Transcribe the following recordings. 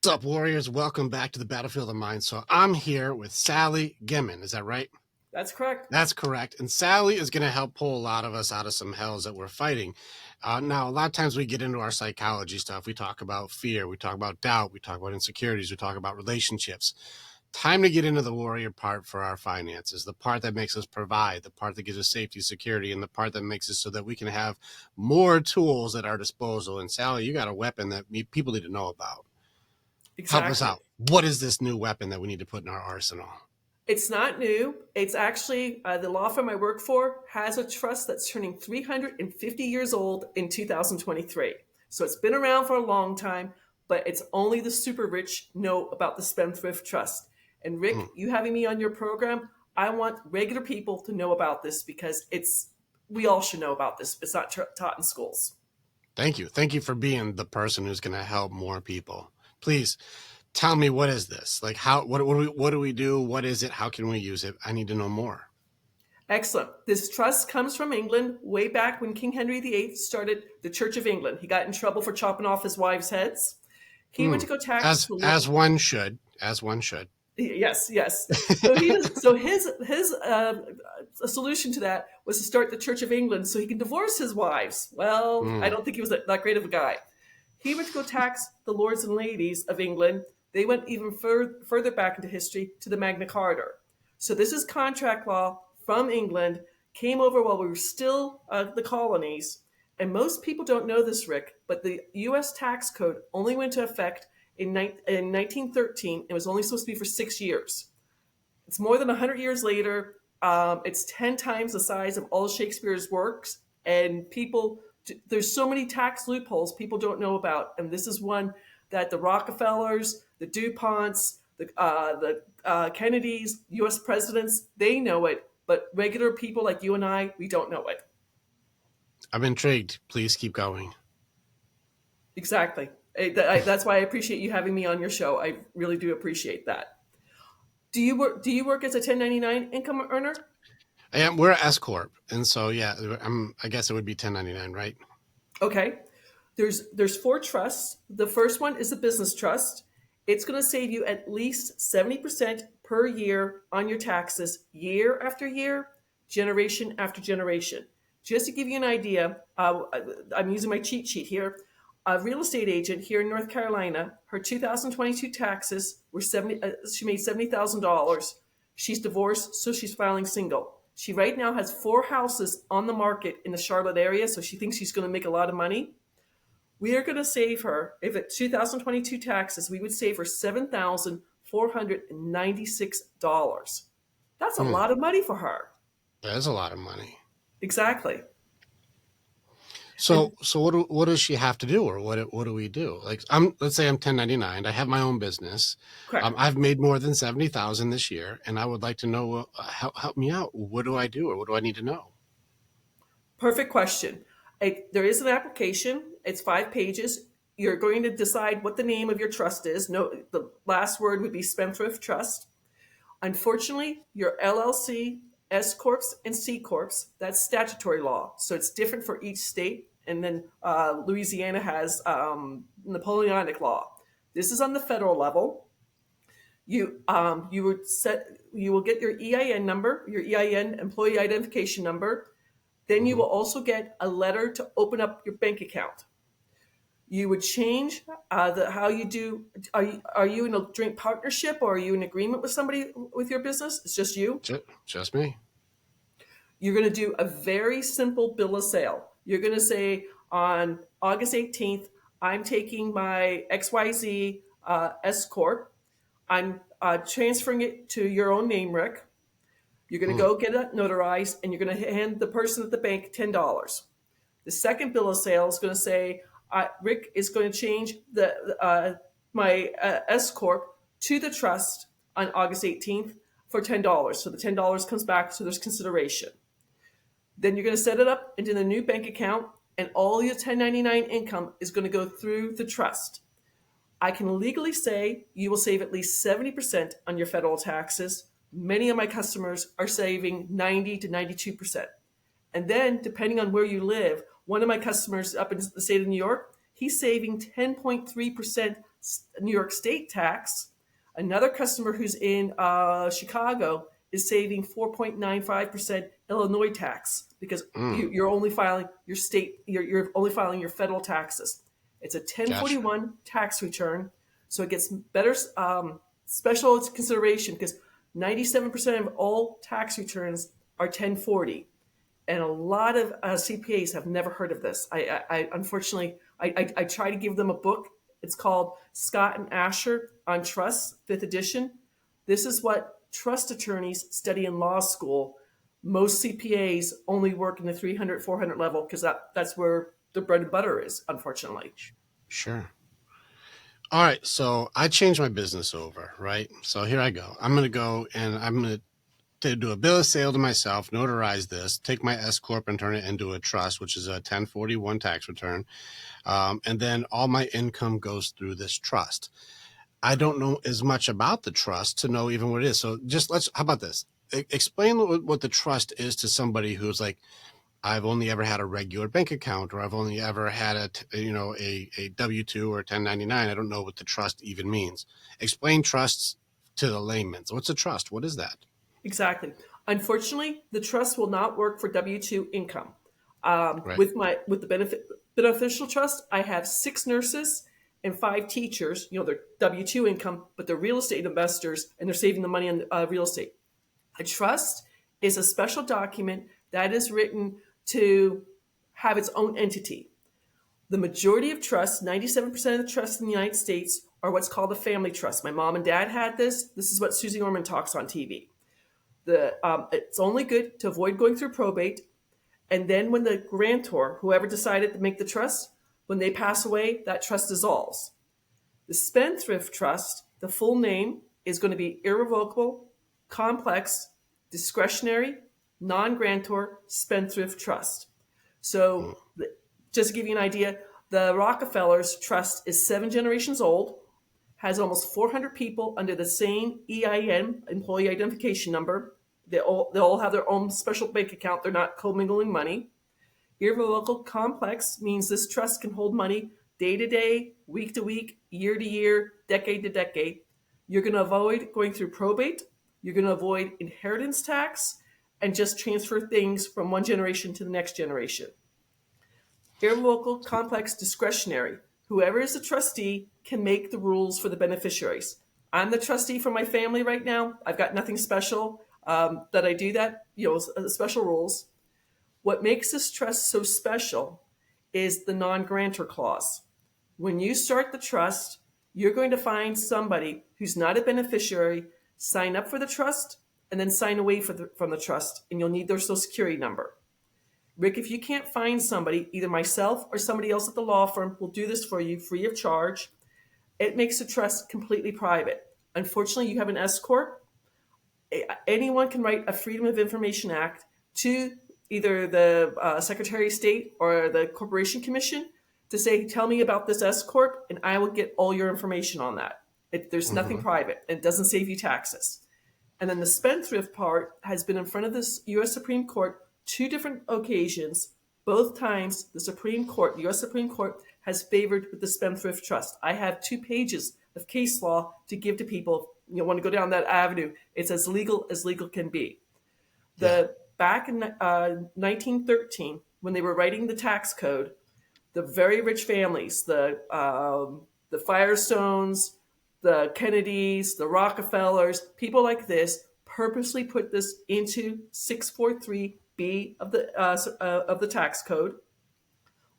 What's up, warriors? Welcome back to the Battlefield of Mind. So I'm here with Sally Gimon. Is that right? That's correct. That's correct. And Sally is going to help pull a lot of us out of some hells that we're fighting. Now, a lot of times we get into our psychology stuff. We talk about fear. We talk about doubt. We talk about insecurities. We talk about relationships. Time to get into the warrior part for our finances, the part that makes us provide, the part that gives us safety, security, and the part that makes it so that we can have more tools at our disposal. And Sally, you got a weapon that people need to know about. Exactly. Help us out. What is this new weapon that we need to put in our arsenal? It's not new. It's actually the law firm I work for has a trust that's turning 350 years old in 2023. So it's been around for a long time, but it's only the super rich know about the Spence Rift Trust. And Rick, you having me on your program, I want regular people to know about this because we all should know about this. It's not taught in schools. Thank you. Thank you for being the person who's going to help more people. Please tell me, what is this? Like, what do we do? What is it? How can we use it? I need to know more. Excellent. This trust comes from England way back when King Henry VIII started the Church of England. He got in trouble for chopping off his wives' heads. He went to go tax as one should. Yes. So his solution to that was to start the Church of England so he can divorce his wives. Well, I don't think he was that great of a guy. He went to go tax the lords and ladies of England. They went even further back into history to the Magna Carta. So this is contract law from England, came over while we were still the colonies. And most people don't know this, Rick, but the U.S. tax code only went into effect in 1913. It was only supposed to be for 6 years. It's more than 100 years later. It's 10 times the size of all Shakespeare's works. And there's so many tax loopholes people don't know about. And this is one that the Rockefellers, the DuPonts, the Kennedys, U.S. presidents, they know it. But regular people like you and I, we don't know it. I'm intrigued. Please keep going. Exactly. That's why I appreciate you having me on your show. I really do appreciate that. Do you work as a 1099 income earner? We're an S corp, and so I guess it would be 1099, right? Okay. There's 4 trusts. The first one is a business trust. It's going to save you at least 70% per year on your taxes, year after year, generation after generation. Just to give you an idea, I'm using my cheat sheet here. A real estate agent here in North Carolina, her 2022 taxes were she made $70,000. She's divorced, so she's filing single. She right now has 4 houses on the market in the Charlotte area, so she thinks she's going to make a lot of money. We are going to save her, if at 2022 taxes, we would save her $7,496. That's a lot of money for her. That is a lot of money. Exactly. So what does she have to do, or what do we do? Like, let's say I'm 1099. I have my own business. Correct. I've made more than 70,000 this year, and I would like to know, help me out. What do I do, or what do I need to know? Perfect question. There is an application. It's 5 pages. You're going to decide what the name of your trust is. No, the last word would be Spence Rift Trust. Unfortunately, your LLC, S corps, and C corps, that's statutory law. So it's different for each state. And then Louisiana has Napoleonic law. This is on the federal level. You will get your EIN number, your EIN, employee identification number. Then you will also get a letter to open up your bank account. You would change how you do. Are you in a joint partnership, or are you in agreement with somebody with your business? It's just you? Just me. You're going to do a very simple bill of sale. You're going to say, on August 18th, I'm taking my XYZ S Corp. I'm transferring it to your own name, Rick. You're going to go get it notarized, and you're going to hand the person at the bank $10. The second bill of sale is going to say, Rick is going to change my S Corp to the trust on August 18th for $10. So the $10 comes back, so there's consideration. Then you're going to set it up into the new bank account, and all your 1099 income is going to go through the trust. I can legally say you will save at least 70% on your federal taxes. Many of my customers are saving 90 to 92%. And then, depending on where you live, one of my customers up in the state of New York, he's saving 10.3% New York State tax. Another customer who's in Chicago is saving 4.95% Illinois tax because Mm, you're only filing your state, you're only filing your federal taxes. It's a gotcha. 1041 tax return, so it gets better special consideration because 97% of all tax returns are 1040, and a lot of CPAs have never heard of this. I unfortunately, I try to give them a book. It's called Scott and Asher on Trust, fifth edition. This is what trust attorneys study in law school. Most CPAs only work in the 300, 400 level because that's where the bread and butter is, unfortunately. Sure. All right. So I changed my business over, right? So here I go. I'm going to go and I'm going to do a bill of sale to myself, notarize this, take my S corp and turn it into a trust, which is a 1041 tax return, and then all my income goes through this trust. I don't know as much about the trust to know even what it is. So just how about this? Explain what the trust is to somebody who's like, I've only ever had a regular bank account, or I've only ever had a W-2 or 1099. I don't know what the trust even means. Explain trusts to the layman. So what's a trust? What is that? Exactly. Unfortunately, the trust will not work for W two income. Right. With the beneficial trust, I have 6 nurses and 5 teachers. You know, they're W two income, but they're real estate investors and they're saving the money on real estate. A trust is a special document that is written to have its own entity. The majority of trusts, 97% of the trusts in the United States, are what's called a family trust. My mom and dad had this. This is what Susie Orman talks on TV. It's only good to avoid going through probate. And then when the grantor, whoever decided to make the trust, when they pass away, that trust dissolves. The Spendthrift Trust, the full name is going to be irrevocable, complex, discretionary, non-grantor Spendthrift Trust. So just to give you an idea, the Rockefellers Trust is 7 generations old, has almost 400 people under the same EIN, employee identification number. They all have their own special bank account. They're not commingling money. Irrevocable complex means this trust can hold money day to day, week to week, year to year, decade to decade. You're going to avoid going through probate. You're going to avoid inheritance tax and just transfer things from one generation to the next generation. Irrevocable complex discretionary. Whoever is the trustee can make the rules for the beneficiaries. I'm the trustee for my family right now. I've got nothing special that I do that, special rules. What makes this trust so special is the non-grantor clause. When you start the trust, you're going to find somebody who's not a beneficiary sign up for the trust and then sign away from the trust, and you'll need their social security number. Rick, if you can't find somebody, either myself or somebody else at the law firm will do this for you free of charge. It makes the trust completely private. Unfortunately, you have an S corp. Anyone can write a Freedom of Information Act to either the Secretary of State or the Corporation Commission to say, tell me about this S corp, and I will get all your information on that. There's nothing private. It doesn't save you taxes. And then the spendthrift part has been in front of the U.S. Supreme Court 2 different occasions. Both times, the U.S. Supreme Court, has favored with the Spendthrift Trust. I have 2 pages of case law to give to people. You want to go down that avenue. It's as legal can be. Back in 1913, when they were writing the tax code, the very rich families, the Firestones, the Kennedys, the Rockefellers, people like this, purposely put this into 643B of the tax code.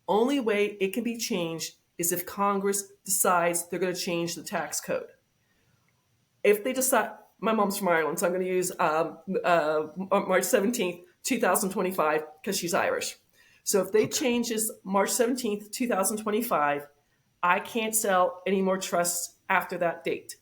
Only way it can be changed is if Congress decides they're going to change the tax code. If they decide, my mom's from Ireland, so I'm going to use March 17th, 2025, because she's Irish. So if they change this March 17th, 2025, I can't sell any more trusts after that date.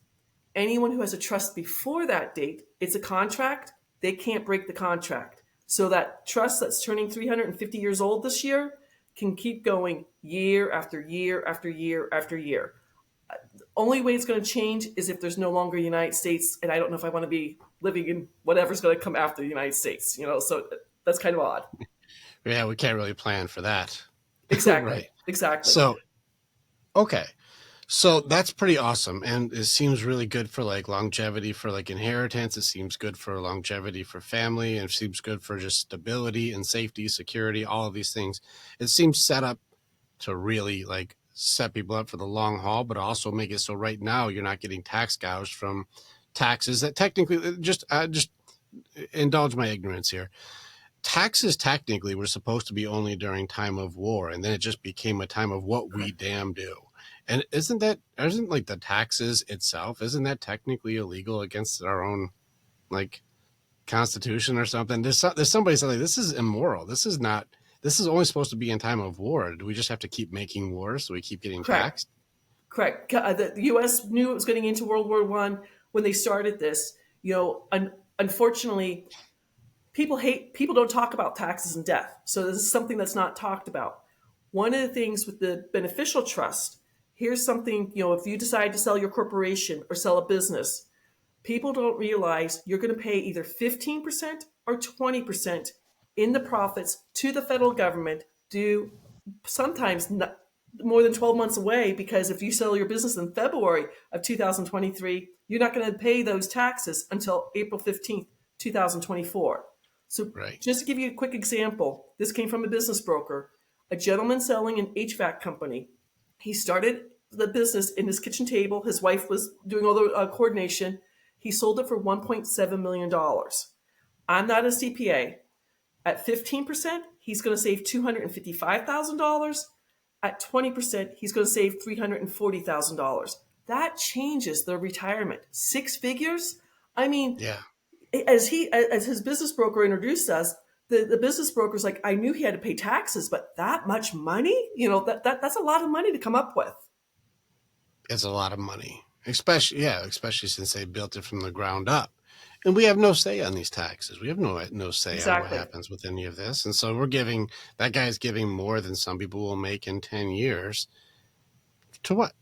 Anyone who has a trust before that date, it's a contract, they can't break the contract. So that trust that's turning 350 years old this year can keep going year after year after year after year. The only way it's going to change is if there's no longer a United States, and I don't know if I want to be living in whatever's going to come after the United States, so that's kind of odd. Yeah, we can't really plan for that. Exactly. Right. Exactly. So, okay. So that's pretty awesome. And it seems really good for like longevity for like inheritance. It seems good for longevity for family. And it seems good for just stability and safety, security, all of these things. It seems set up to really like set people up for the long haul, but also make it so right now you're not getting tax gouged from taxes that technically just indulge my ignorance here. Taxes technically were supposed to be only during time of war, and then it just became a time of what we Correct. damn do. And isn't like the taxes itself, isn't that technically illegal against our own like constitution or something? There's somebody saying like, this is immoral. This is not. This is only supposed to be in time of war. Do we just have to keep making wars so we keep getting Correct. taxed? Correct. The U.S. knew it was getting into World War One when they started this. Unfortunately, people don't talk about taxes and death. So this is something that's not talked about. One of the things with the beneficial trust, here's something, if you decide to sell your corporation or sell a business, people don't realize you're going to pay either 15% or 20% in the profits to the federal government due sometimes not, more than 12 months away, because if you sell your business in February of 2023, you're not going to pay those taxes until April 15th, 2024. So Right. just to give you a quick example, this came from a business broker, a gentleman selling an HVAC company. He started the business in his kitchen table. His wife was doing all the coordination. He sold it for $1.7 million. I'm not a CPA. At 15%, he's going to save $255,000. At 20%, he's going to save $340,000. That changes the retirement. Six figures? I mean, Yeah. as his business broker introduced us, the business broker's like, I knew he had to pay taxes, but that much money? That's a lot of money to come up with. It's a lot of money, especially since they built it from the ground up, and we have no say on these taxes. We have no say on what Exactly. happens with any of this, and so that guy's giving more than some people will make in 10 years. To what?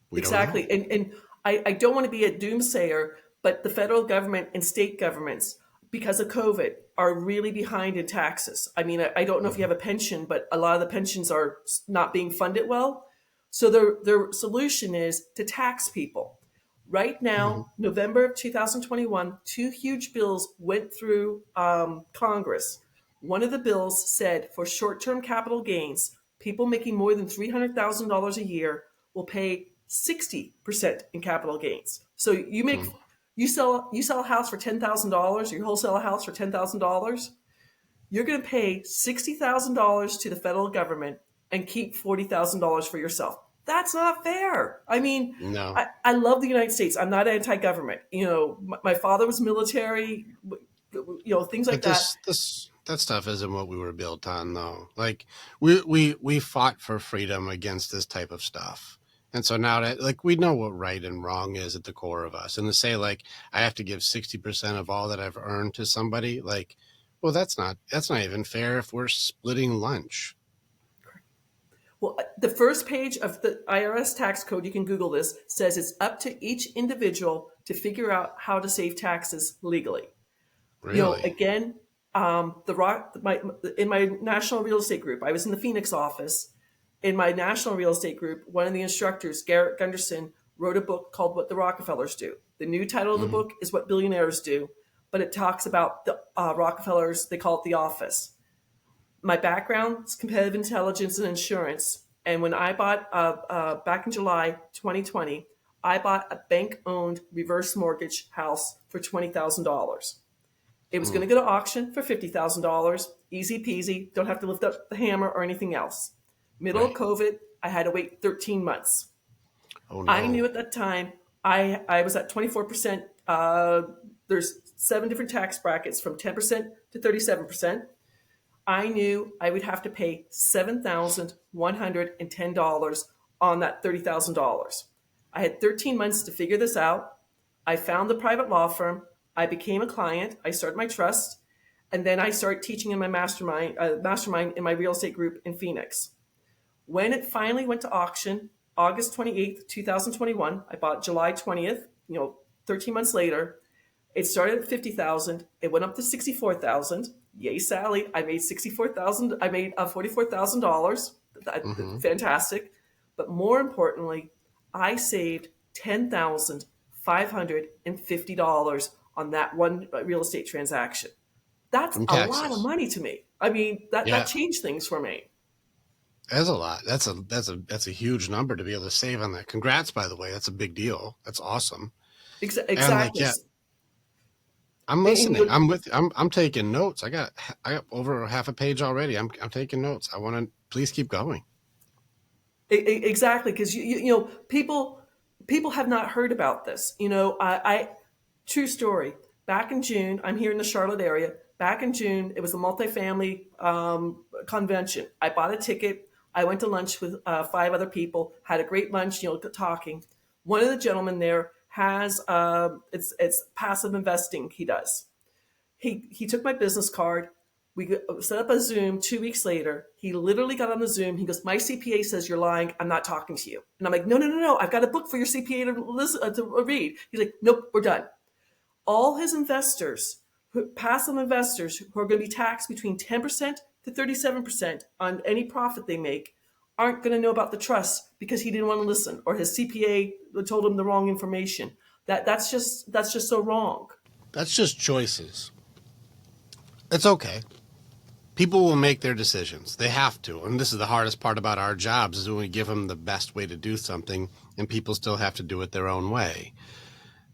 We don't know. Exactly. And I don't want to be a doomsayer, but the federal government and state governments, because of COVID, are really behind in taxes. I mean, I don't know if you Mm-hmm. have a pension, but a lot of the pensions are not being funded well. So their solution is to tax people. Right Mm-hmm. now, November of 2021, two huge bills went through Congress. One of the bills said for short term capital gains, people making more than $300,000 a year will pay 60% in capital gains. So you sell a house for $10,000, or you wholesale a house for $10,000, you're going to pay $60,000 to the federal government and keep $40,000 for yourself. That's not fair. I mean, No, I love the United States. I'm not anti-government. My father was military. Things like but that. this that stuff isn't what we were built on, though. Like we fought for freedom against this type of stuff. And so now that like we know what right and wrong is at the core of us. And to say like I have to give 60% of all that I've earned to somebody, like, well, that's not even fair if we're splitting lunch. Well, the first page of the IRS tax code, you can Google this, says it's up to each individual to figure out how to save taxes legally. Really? Again, in my national real estate group, I was in the Phoenix office. In my national real estate group, one of the instructors, Garrett Gunderson, wrote a book called What the Rockefellers Do. The new title of the Mm-hmm. book is What Billionaires Do, but it talks about the Rockefellers. They call it the office. My background is competitive intelligence and insurance. And when I bought, back in July 2020, I bought a bank owned reverse mortgage house for $20,000. It was going to go to auction for $50,000. Easy peasy. Don't have to lift up the hammer or anything else. Middle of Right. COVID, I had to wait 13 months. Oh I knew no. at that time I was at 24%. There's 7 different tax brackets from 10% to 37%. I knew I would have to pay $7,110 on that $30,000. I had 13 months to figure this out. I found the private law firm. I became a client. I started my trust. And then I started teaching in my mastermind in my real estate group in Phoenix. When it finally went to auction, August 28th, 2021, I bought July 20th, 13 months later. It started at 50,000. It went up to 64,000. Yay, Sally! I made 64,000. I made $44,000. Mm-hmm. Fantastic. But more importantly, I saved $10,550 on that one real estate transaction. That's From a lot of taxes. money to me. I mean, that Yeah, changed things for me. that's a lot. That's a huge number to be able to save on that. Congrats, by the way. That's a big deal. That's awesome. And like, Exactly. yeah, I'm And listening. I'm with. I'm taking notes. I got over half a page already. I'm taking notes. I want to. Please keep going. exactly, because people have not heard about this. I true story. Back in June, I'm here in the Charlotte area. Back in June, it was a multifamily convention. I bought a ticket. I went to lunch with five other people. Had a great lunch. Talking. One of the gentlemen there has it's passive investing. He does. He took my business card. We set up a Zoom 2 weeks later. He literally got on the Zoom. He goes, "My CPA says you're lying. I'm not talking to you." And I'm like, "No, no, no, no. I've got a book for your CPA to listen to read." He's like, "Nope, we're done." All his investors, passive investors, who are going to be taxed between 10% to 37% on any profit they make, aren't going to know about the trust because he didn't want to listen, or his CPA told him the wrong information. That's just so wrong. That's just choices. It's okay. People will make their decisions. They have to. And this is the hardest part about our jobs is when we give them the best way to do something and people still have to do it their own way.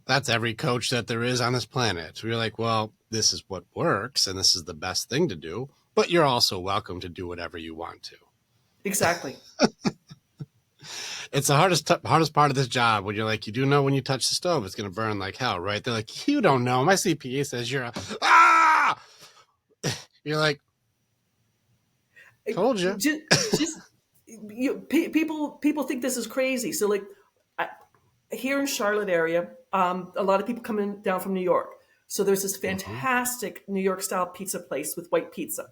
That's every coach that there is on this planet. So you're like, well, this is what works and this is the best thing to do, but you're also welcome to do whatever you want to. Exactly. It's the hardest part of this job when you're like, you do know when you touch the stove, it's going to burn like hell, right? They're like, you don't know. My CPA says you're ah! You're like, told you. Just people think this is crazy. So like here in Charlotte area, a lot of people coming down from New York. So there's this Mm-hmm. fantastic New York style pizza place with white pizza.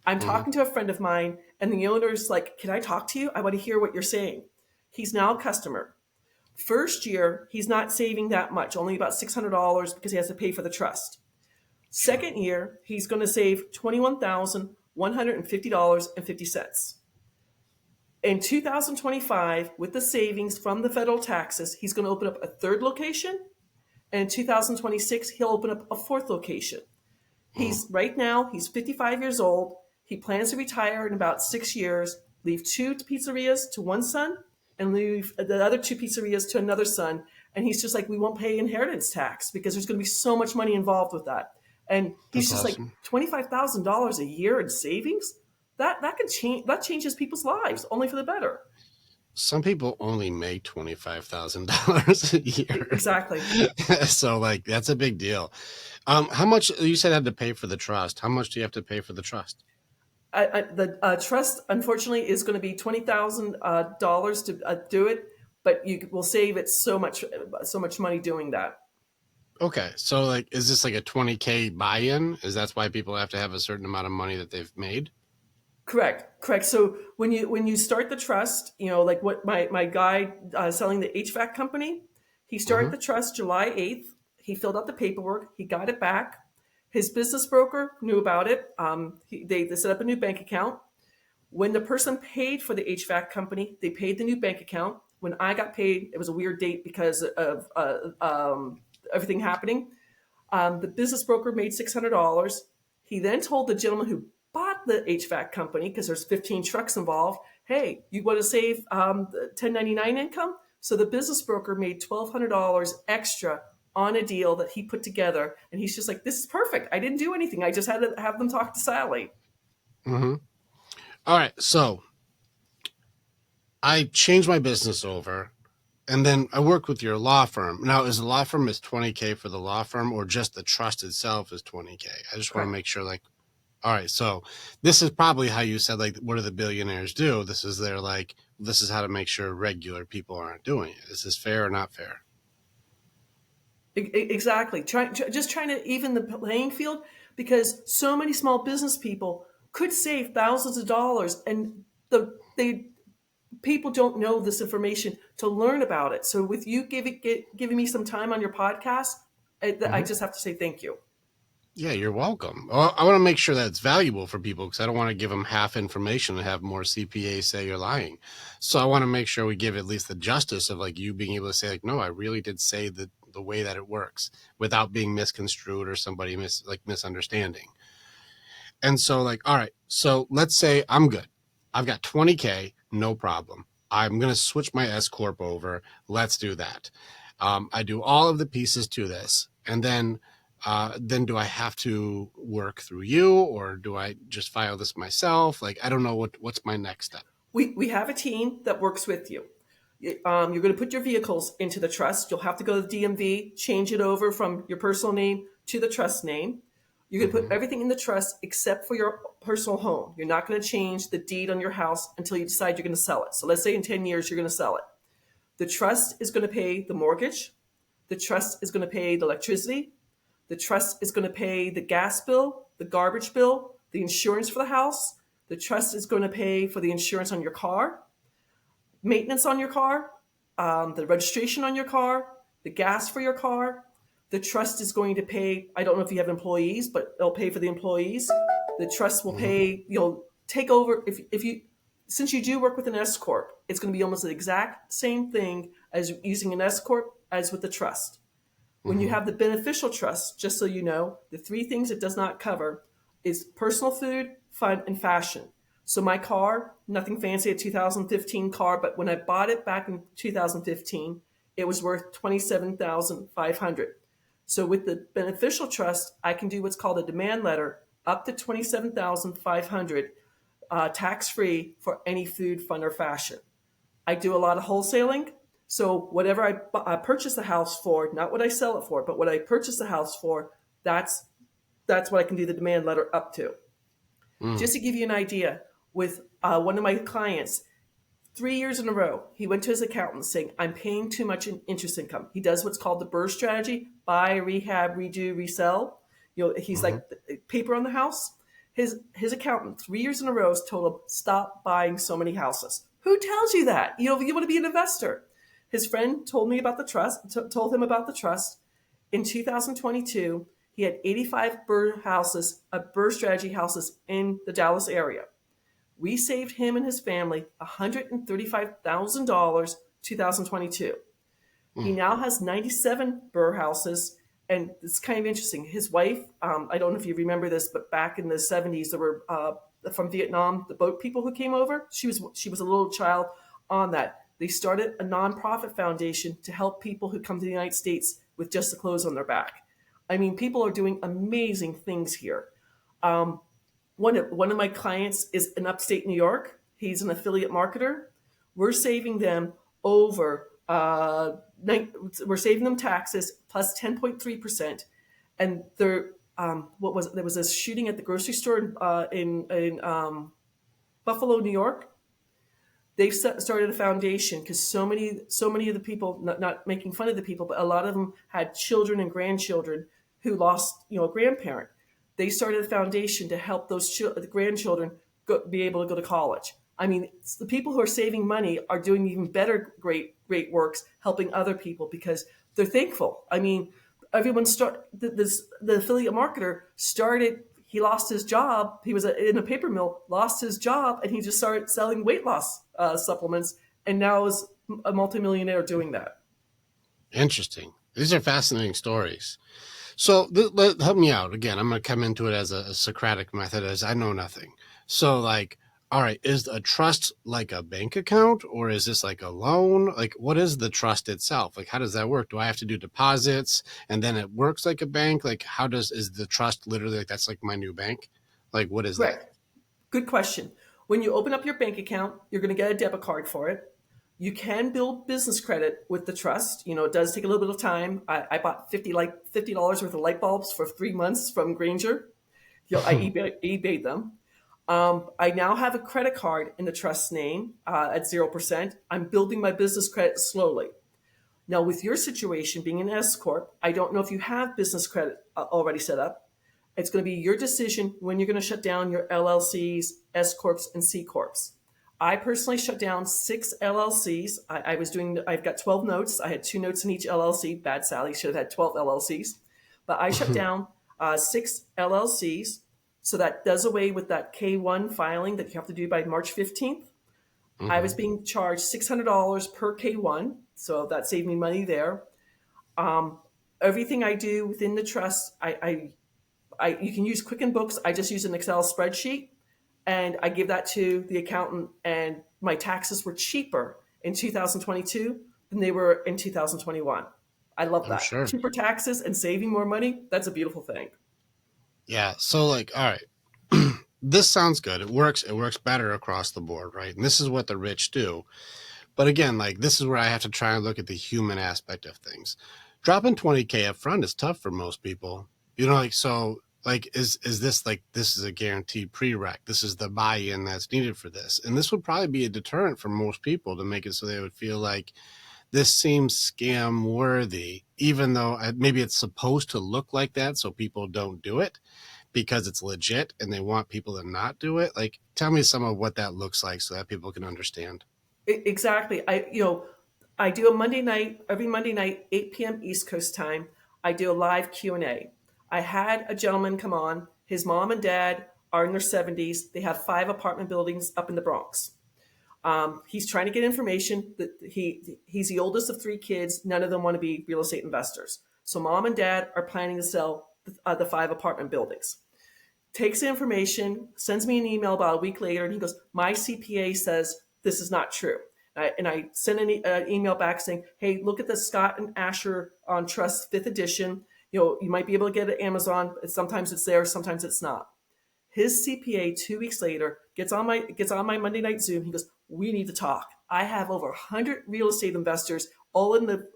I'm Mm-hmm. talking to a friend of mine, and the owner's like, "Can I talk to you? I want to hear what you're saying." He's now a customer. First year, he's not saving that much, only about $600 because he has to pay for the trust. Sure. Second year, he's going to save $21,150.50. In 2025, with the savings from the federal taxes, he's going to open up a third location. And in 2026, he'll open up a fourth location. Mm. He's 55 years old. He plans to retire in about 6 years, leave two pizzerias to one son, and leave the other two pizzerias to another son. And he's just like, we won't pay inheritance tax because there's going to be so much money involved with that. And he's That's just like, awesome. $25,000 a year in savings. That could change. That changes people's lives only for the better. Some people only make $25,000 a year. Exactly. So like that's a big deal. How much you said had to pay for the trust? How much do you have to pay for the trust? The trust, unfortunately, is going to be $20,000 to do it, but you will save it so much money doing that. Okay, so like, is this like a 20K buy-in? Is that's why people have to have a certain amount of money that they've made? Correct. So when you start the trust, like what my guy selling the HVAC company, he started Mm-hmm. the trust July 8th. He filled out the paperwork. He got it back. His business broker knew about it. They set up a new bank account. When the person paid for the HVAC company, they paid the new bank account. When I got paid, it was a weird date because of everything happening. The business broker made $600. He then told the gentleman who bought the HVAC company, because there's 15 trucks involved, "Hey, you want to save the 1099 income?" So the business broker made $1,200 extra on a deal that he put together. And he's just like, "This is perfect. I didn't do anything. I just had to have them talk to Sally." Mm-hmm. All right, so I changed my business over, and then I work with your law firm. Now, is the law firm is 20K for the law firm, or just the trust itself is 20K? I just want to Correct. make sure, like, all right, so this is probably how you said, like, what do the billionaires do? This is their, like, this is how to make sure regular people aren't doing it. Is this fair or not fair? Exactly. Just trying to even the playing field, because so many small business people could save thousands of dollars, and they people don't know this information to learn about it. So with you giving me some time on your podcast, I Mm-hmm. just have to say thank you. Yeah, you're welcome. Well, I want to make sure that it's valuable for people because I don't want to give them half information and have more CPAs say you're lying. So I want to make sure we give at least the justice of like you being able to say like, no, I really did say the way that it works without being misconstrued or somebody misunderstanding. And so like, all right, so let's say I'm good. I've got 20K, no problem. I'm going to switch my S corp over. Let's do that. I do all of the pieces to this, and then do I have to work through you, or do I just file this myself? Like, I don't know what's my next step. We have a team that works with you. You're going to put your vehicles into the trust. You'll have to go to the DMV, change it over from your personal name to the trust name. You're going to put Mm-hmm. everything in the trust except for your personal home. You're not going to change the deed on your house until you decide you're going to sell it. So let's say in 10 years you're going to sell it. The trust is going to pay the mortgage. The trust is going to pay the electricity. The trust is going to pay the gas bill, the garbage bill, the insurance for the house. The trust is going to pay for the insurance on your car, maintenance on your car, the registration on your car, the gas for your car. The trust is going to pay, I don't know if you have employees, but they'll pay for the employees. The trust will Mm-hmm. pay, take over. If you, since you do work with an S Corp, it's going to be almost the exact same thing as using an S Corp as with the trust. When you Mm-hmm. have the beneficial trust, just so you know, the three things it does not cover is personal food, fun, and fashion. So my car, nothing fancy, a 2015 car, but when I bought it back in 2015, it was worth 27,500. So with the beneficial trust, I can do what's called a demand letter up to 27,500 tax free for any food, fun, or fashion. I do a lot of wholesaling. So whatever I purchase the house for, not what I sell it for, but what I purchase the house for, that's that's what I can do the demand letter up to. Mm. Just to give you an idea, with one of my clients, 3 years in a row, he went to his accountant saying, I'm paying too much in interest income. He does what's called the BRRRR strategy: buy, rehab, redo, resell. He's Mm-hmm. like paper on the house. His accountant 3 years in a row has told him, stop buying so many houses. Who tells you that? You want to be an investor. His friend told me about the trust, told him about the trust. In 2022, he had 85 BRRRR houses, BRRRR strategy houses in the Dallas area. We saved him and his family $135,000 2022. He Mm. now has 97 BRRRR houses. And it's kind of interesting. His wife, I don't know if you remember this, but back in the 70s, there were from Vietnam, the boat people who came over. She was a little child on that. They started a nonprofit foundation to help people who come to the United States with just the clothes on their back. I mean, people are doing amazing things here. One of my clients is in upstate New York. He's an affiliate marketer. We're saving them over we're saving them taxes plus 10.3%. And there was a shooting at the grocery store in Buffalo, New York. They've started a foundation because so many of the people, not making fun of the people, but a lot of them had children and grandchildren who lost a grandparent. They started a foundation to help the grandchildren be able to go to college. I mean, the people who are saving money are doing even better, great works, helping other people because they're thankful. I mean, the affiliate marketer started. He lost his job. He was in a paper mill, lost his job, and he just started selling weight loss supplements, and now is a multimillionaire doing that. Interesting. These are fascinating stories. So help me out again. I'm going to come into it as a Socratic method, as I know nothing. So like, all right, is a trust like a bank account, or is this like a loan? Like, what is the trust itself? Like, how does that work? Do I have to do deposits and then it works like a bank? Like, is the trust literally like that's like my new bank? Like, what is that? Correct. Good question. When you open up your bank account, you're going to get a debit card for it. You can build business credit with the trust. It does take a little bit of time. I bought $50 worth of light bulbs for 3 months from Granger. I eBayed them. I now have a credit card in the trust name at 0%. I'm building my business credit slowly. Now, with your situation being an S corp, I don't know if you have business credit already set up. It's going to be your decision when you're going to shut down your LLCs, S corps, and C corps. I personally shut down 6 LLCs. I've got 12 notes. I had 2 notes in each LLC. Bad Sally, should have had 12 LLCs. But I shut down 6 LLCs. So that does away with that K1 filing that you have to do by March 15th. I was Mm-hmm. being charged $600 per K1, so that saved me money there. Everything I do within the trust, you can use Quicken Books. I just use an Excel spreadsheet, and I give that to the accountant. And my taxes were cheaper in 2022 than they were in 2021. I love I'm that. sure. Cheaper taxes and saving more money. That's a beautiful thing. Yeah. So like, all right, this sounds good. It works. It works better across the board, right? And this is what the rich do. But again, like this is where I have to try and look at the human aspect of things. Dropping 20K up front is tough for most people. You know, like so like is this like this is a guaranteed prereq. This is the buy-in that's needed for this. And this would probably be a deterrent for most people to make it so they would feel like this seems scam worthy, even though maybe it's supposed to look like that so people don't do it because it's legit and they want people to not do it. Like tell me some of what that looks like so that people can understand. Exactly. I do a Monday night, every Monday night, 8 p.m. East Coast time. I do a live Q&A. I had a gentleman come on. His mom and dad are in their 70s. They have 5 apartment buildings up in the Bronx. He's trying to get information. That he's the oldest of 3 kids. None of them want to be real estate investors. So mom and dad are planning to sell the 5 apartment buildings. Takes the information, sends me an email about a week later, and he goes, "My CPA says this is not true." And I sent an email back saying, "Hey, look at the Scott and Asher on Trust 5th edition. You might be able to get it at Amazon. Sometimes it's there, sometimes it's not." His CPA 2 weeks later gets on my Monday night Zoom. He goes, "We need to talk. I have over 100 real estate investors, all in the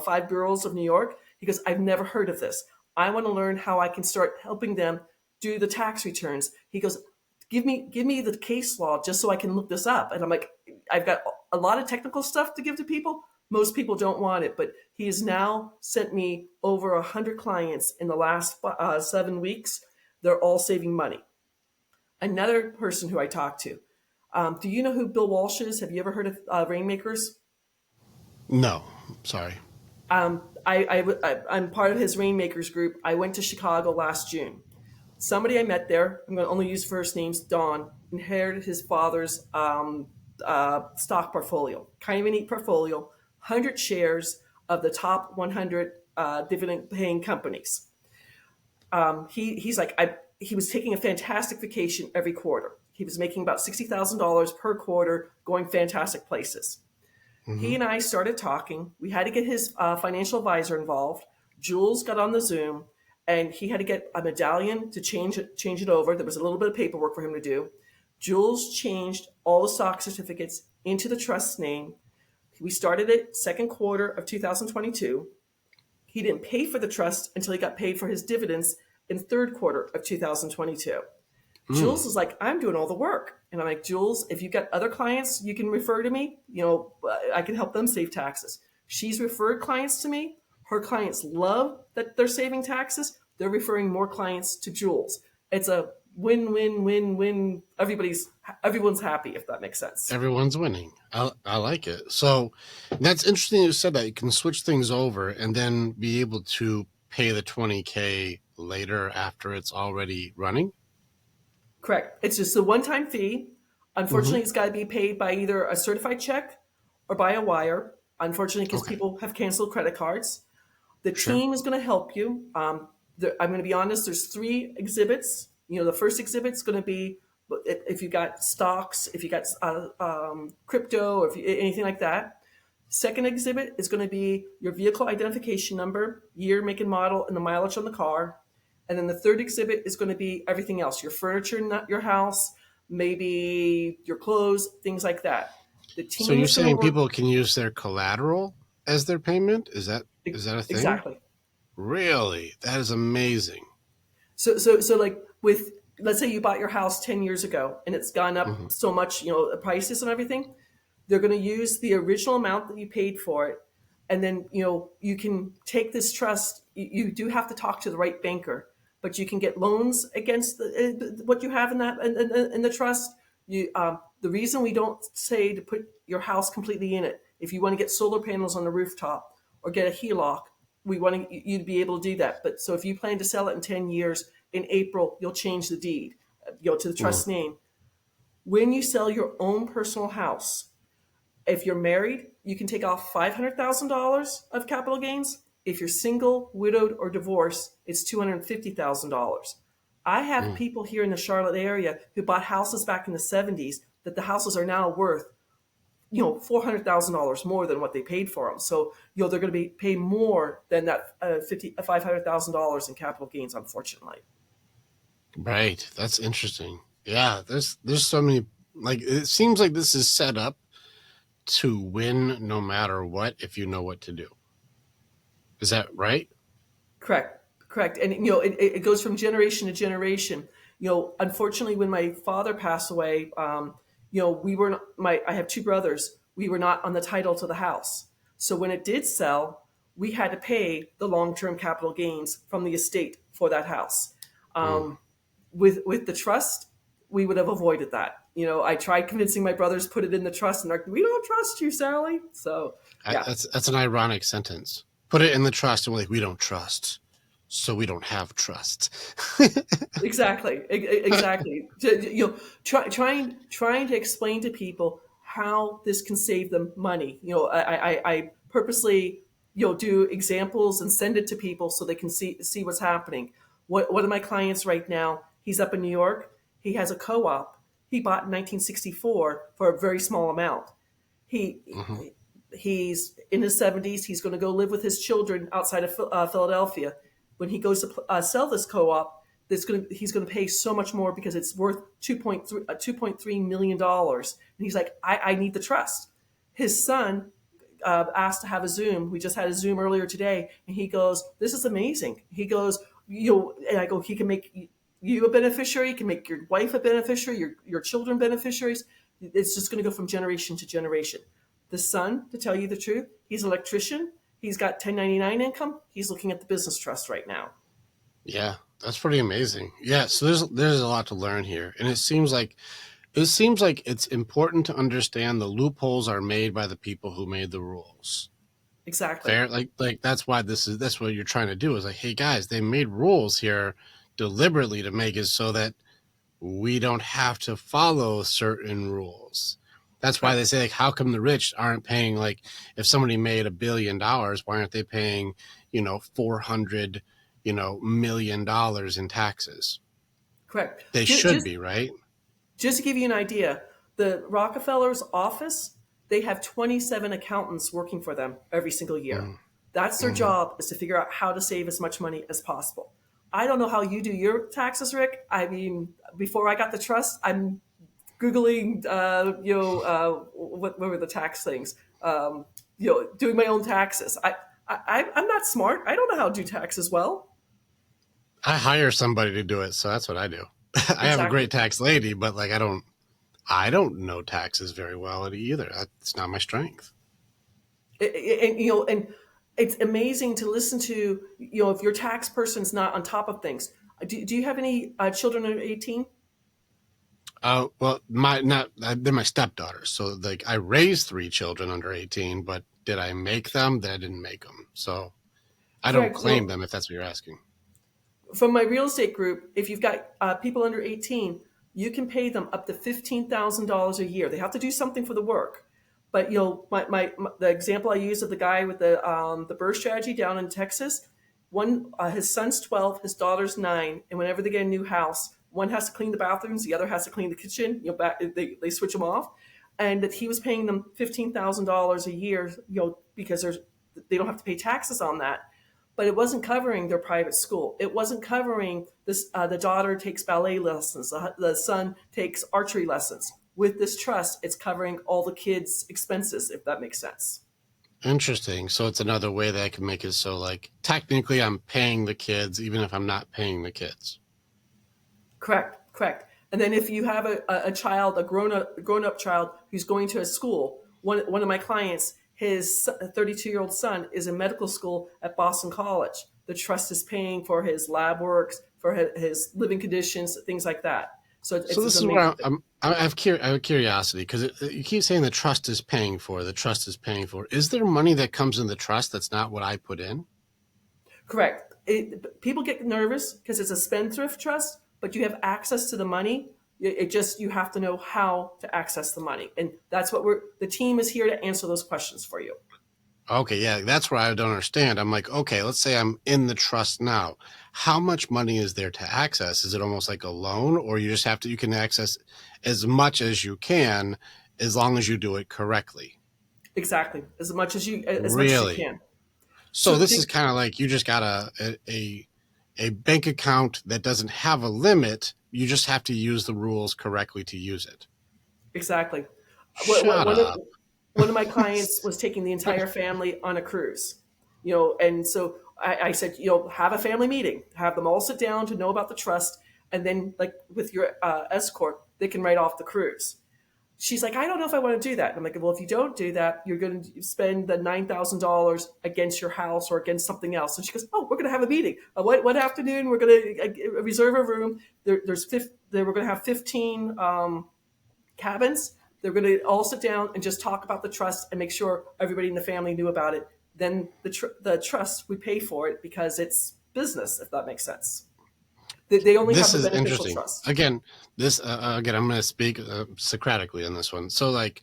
5 boroughs of New York." He goes, "I've never heard of this. I want to learn how I can start helping them do the tax returns." He goes, give me the case law just so I can look this up." And I'm like, I've got a lot of technical stuff to give to people. Most people don't want it, but he has now sent me over 100 clients in the last 7 weeks. They're all saving money. Another person who I talked to, do you know who Bill Walsh is? Have you ever heard of Rainmakers? No, sorry. I'm part of his Rainmakers group. I went to Chicago last June. Somebody I met there, I'm going to only use first names, Don, inherited his father's stock portfolio. Kind of a neat portfolio, 100 shares of the top 100 dividend paying companies. He's like, he was taking a fantastic vacation every quarter. He was making about $60,000 per quarter, going fantastic places. Mm-hmm. He and I started talking. We had to get his financial advisor involved. Jules got on the Zoom, and he had to get a medallion to change it over. There was a little bit of paperwork for him to do. Jules changed all the stock certificates into the trust name. We started it second quarter of 2022. He didn't pay for the trust until he got paid for his dividends in third quarter of 2022. Mm. Jules is like, "I'm doing all the work." And I'm like, "Jules, if you've got other clients, you can refer to me. I can help them save taxes." She's referred clients to me. Her clients love that they're saving taxes. They're referring more clients to Jules. It's a win-win-win-win. Everyone's happy, if that makes sense. Everyone's winning. I like it. So that's interesting you said that you can switch things over and then be able to pay the 20K later after it's already running. Correct. It's just a one-time fee. Mm-hmm. Unfortunately, it's got to be paid by either a certified check or by a wire. Unfortunately, because Okay. people have canceled credit cards. The Sure. team is going to help you. I'm going to be honest. There's 3 exhibits. The first exhibit's going to be if you got stocks, if you got crypto, or anything like that. Second exhibit is going to be your vehicle identification number, year, make, and model, and the mileage on the car. And then the third exhibit is going to be everything else: your furniture, not your house, maybe your clothes, things like that. The So team you're is going to saying work people can use their collateral as their payment? Is that a thing? exactly. Really? That is amazing. So like with, let's say you bought your house 10 years ago and it's gone Mm-hmm. up so much, the prices and everything. They're going to use the original amount that you paid for it, and then you can take this trust. You do have to talk to the right banker, but you can get loans against what you have in that in the trust. The reason we don't say to put your house completely in it, if you want to get solar panels on the rooftop or get a HELOC, we want you to be able to do that. But so if you plan to sell it in 10 years, in April, you'll change the deed, to the Mm, trust name. When you sell your own personal house, if you're married, you can take off $500,000 of capital gains. If you're single, widowed, or divorced, it's $250,000. I have mm. people here in the Charlotte area who bought houses back in the 70s that the houses are now worth, $400,000 more than what they paid for them. So, they're going to be pay more than that $500,000 in capital gains, unfortunately. Right. That's interesting. Yeah. There's so many, like, it seems like this is set up to win no matter what if you know what to do. Is that right? Correct, correct. And it goes from generation to generation. Unfortunately, when my father passed away, we were not, I have two brothers. We were not on the title to the house. So when it did sell, we had to pay the long-term capital gains from the estate for that house. Mm. With the trust, we would have avoided that. I tried convincing my brothers put it in the trust, and they're like, we don't trust you, Sally. So yeah. That's an ironic sentence. Put it in the trust, and we're like, we don't trust, so we don't have trust. Exactly, exactly. Trying to explain to people how this can save them money. I purposely do examples and send it to people so they can see what's happening. One of my clients right now, he's up in New York. He has a co-op. He bought in 1964 for a very small amount. He Mhm. he's in his 70s. He's going to go live with his children outside of Philadelphia. When he goes to sell this co-op, he's going to pay so much more because it's worth $2.3 million. And he's like, I need the trust. His son asked to have a Zoom. We just had a Zoom earlier today, and he goes, "This is amazing." He goes, and I go, "He can make you a beneficiary. He can make your wife a beneficiary, your children beneficiaries. It's just going to go from generation to generation." The son, to tell you the truth, he's an electrician. He's got 1099 income. He's looking at the business trust right now. Yeah, that's pretty amazing. Yeah, so there's a lot to learn here, and it seems like it's important to understand the loopholes are made by the people who made the rules. Exactly. Fair, like that's what you're trying to do is like, hey guys, they made rules here deliberately to make it so that we don't have to follow certain rules. That's why they Correct. say, like, how come the rich aren't paying, like, if somebody made $1 billion, why aren't they paying, 400, $1 million in taxes? Correct. They should be, right? Just to give you an idea, the Rockefeller's office, they have 27 accountants working for them every single year. Mm, That's their mm. job, is to figure out how to save as much money as possible. I don't know how you do your taxes, Rick. I mean, before I got the trust, I'm Googling, what were the tax things? Doing my own taxes. I'm not smart. I don't know how to do taxes well. I hire somebody to do it, so that's what I do. I have a Exactly. great tax lady, but like I don't know taxes very well either. That's not my strength. And it's amazing to listen to. If your tax person's not on top of things. Do you have any children under 18? Well, they're my stepdaughters. So like I raised 3 children under 18, but did I make them? That I didn't make them. So I don't Correct. claim Well, them if that's what you're asking. from my real estate group, if you've got people under 18, you can pay them up to $15,000 a year. They have to do something for the work. But the example I use of the guy with the birth strategy down in Texas, his son's 12, his daughter's 9, and whenever they get a new house, one has to clean the bathrooms, the other has to clean the kitchen. They switch them off, and that he was paying them $15,000 a year, because they don't have to pay taxes on that. But it wasn't covering their private school. It wasn't covering this. The daughter takes ballet lessons. The son takes archery lessons. With this trust, it's covering all the kids' expenses, if that makes sense. Interesting. So it's another way that I can make it so like technically I'm paying the kids even if I'm not paying the kids. Correct, correct. And then if you have a child, a grown up child who's going to a school, one of my clients, his 32-year-old son is in medical school at Boston College. The trust is paying for his lab works, for his living conditions, things like that. So So it's this an is amazing where thing. I have curiosity because you keep saying the trust is paying for. The trust is paying for. Is there money that comes in the trust that's not what I put in? Correct. People get nervous because it's a spendthrift trust, but you have access to the money. It just, you have to know how to access the money, and that's what the team is here to answer those questions for you. Okay, yeah, that's where I don't understand. I'm like, okay, let's say I'm in the trust now. How much money is there to access? Is it almost like a loan, or you just have to, you can access as much as you can as long as you do it correctly? Exactly, as much as you Really? can. So So this is kind of like you just got a bank account that doesn't have a limit. You just have to use the rules correctly to use it. exactly. Shut One of up. one of my clients was taking the entire family on a cruise, and so I said, have a family meeting, have them all sit down to know about the trust, and then, like with your escort, they can write off the cruise. She's like, I don't know if I want to do that. And I'm like, well, if you don't do that, you're going to spend the $9,000 against your house or against something else. And she goes, oh, we're going to have a meeting. What afternoon? We're going to reserve a room. We're going to have 15 cabins. They're going to all sit down and just talk about the trust and make sure everybody in the family knew about it. Then the trust, we pay for it because it's business, if that makes sense. They only have This the is beneficial interesting. trust. Again, again, I'm going to speak Socratically on this one. So, like,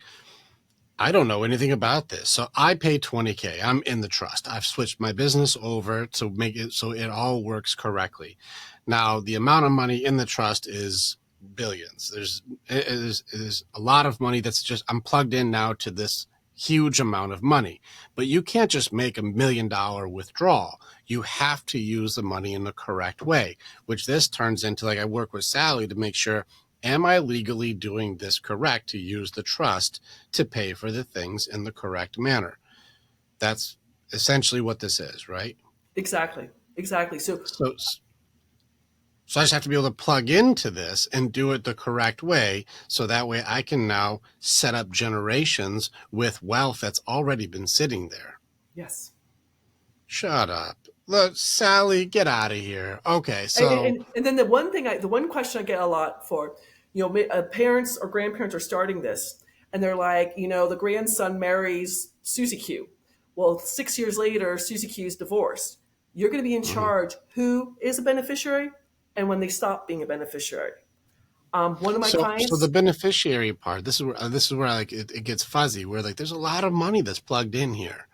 I don't know anything about this. So I pay 20K. I'm in the trust. I've switched my business over to make it so it all works correctly. Now, the amount of money in the trust is billions. There's a lot of money that's just, I'm plugged in now to this huge amount of money. But you can't just make $1 million withdrawal. You have to use the money in the correct way, which this turns into, like, I work with Sally to make sure, am I legally doing this correct to use the trust to pay for the things in the correct manner? That's essentially what this is, right? Exactly. Exactly. So So, so I just have to be able to plug into this and do it the correct way. So that way I can now set up generations with wealth that's already been sitting there. yes. Shut up. Look, Sally, get out of here. Okay, And, so, and then the one question I get a lot for, parents or grandparents are starting this, and they're like, the grandson marries Susie Q. Well, 6 years later, Susie Q is divorced. You're going to be in mhm. charge who is a beneficiary and when they stop being a beneficiary. One of my So the clients, beneficiary part, this is where like it gets fuzzy. Where, like, there's a lot of money that's plugged in here,